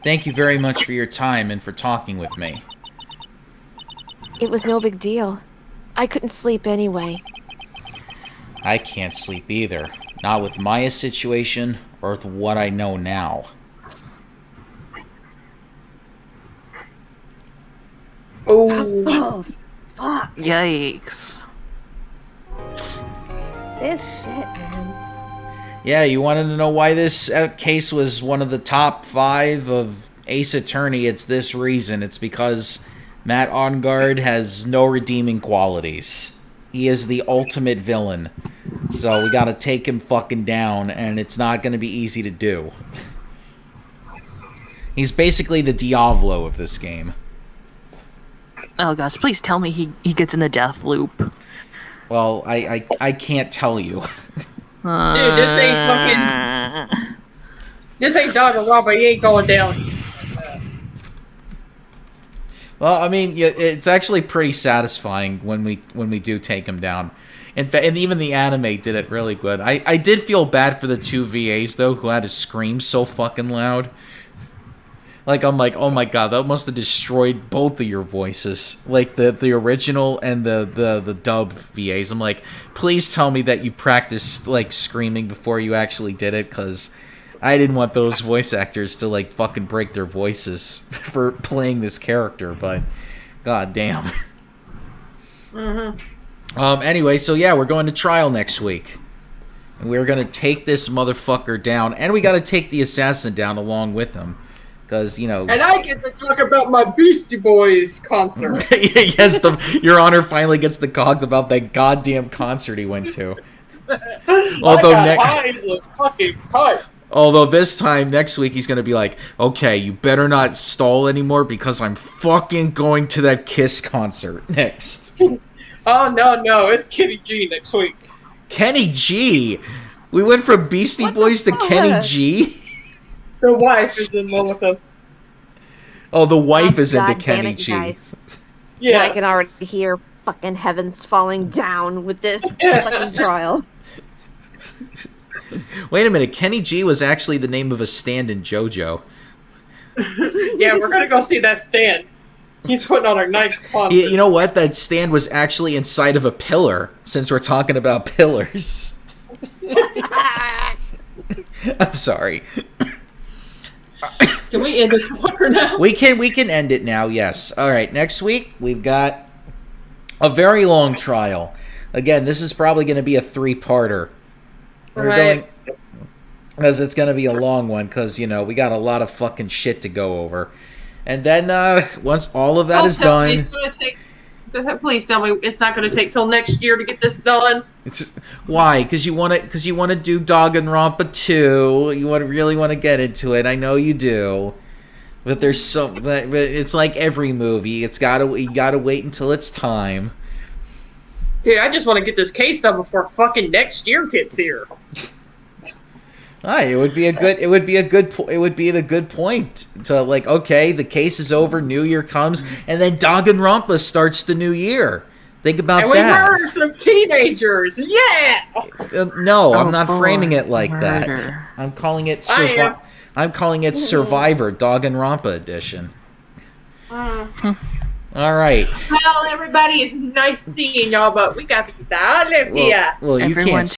Thank you very much for your time and for talking with me. It was no big deal. I couldn't sleep anyway. I can't sleep either. Not with Maya's situation or with what I know now. Oh, Fuck. Yikes. This shit, man. Yeah, you wanted to know why this case was one of the top 5 of Ace Attorney? It's this reason. It's because Matt Onguard has no redeeming qualities. He is the ultimate villain. So we gotta take him fucking down, and it's not gonna be easy to do. He's basically the Diavolo of this game. Oh gosh, please tell me he gets in a death loop. Well, I can't tell you. Dude, this ain't fucking. This ain't Danganronpa. He ain't going down. Well, I mean, it's actually pretty satisfying when we do take him down. In fact, and even the anime did it really good. I did feel bad for the two VAs though, who had to scream so fucking loud. Like, I'm like, oh my god, that must have destroyed both of your voices. Like, the original and the dub VAs. I'm like, please tell me that you practiced, like, screaming before you actually did it, because I didn't want those voice actors to, like, fucking break their voices for playing this character, but god damn. Anyway, so yeah, we're going to trial next week. And we're going to take this motherfucker down, and we got to take the assassin down along with him. Because, you know... And I get to talk about my Beastie Boys concert. Yes, Your Honor finally gets to talk about that goddamn concert he went to. Although this time, next week, he's going to be like, okay, you better not stall anymore because I'm fucking going to that Kiss concert next. Oh, no, it's Kenny G next week. Kenny G? We went from Beastie Boys to Kenny G? The wife is in love with him. Oh, the wife is into God Kenny damn it, G. guys. Yeah. I can already hear fucking heavens falling down with this fucking trial. Wait a minute, Kenny G was actually the name of a stand in JoJo. Yeah, we're gonna go see that stand. He's putting on a nice concert. You know what? That stand was actually inside of a pillar, since we're talking about pillars. I'm sorry. Can we end this fucker now? We can end it now, yes. Alright, next week we've got a very long trial. Again, this is probably going to be a 3-parter. Right. Because it's going to be a long one, because, you know, we got a lot of fucking shit to go over. And then, once all of that is done... Please tell me it's not going to take till next year to get this done. Why? Because you want to do Danganronpa 2. You really want to get into it. I know you do. But but it's like every movie. You gotta wait until it's time. Dude, I just want to get this case done before fucking next year gets here. It would be the good point to, like, okay, the case is over, New Year comes, and then Danganronpa starts the new year. Think about and we that. murder some teenagers. Yeah. No, I'm not framing it like murder. that. I'm calling it I'm calling it Survivor Danganronpa edition. All right. Well, everybody, it's nice seeing y'all, but we got to get out of here. Well, you Everyone can't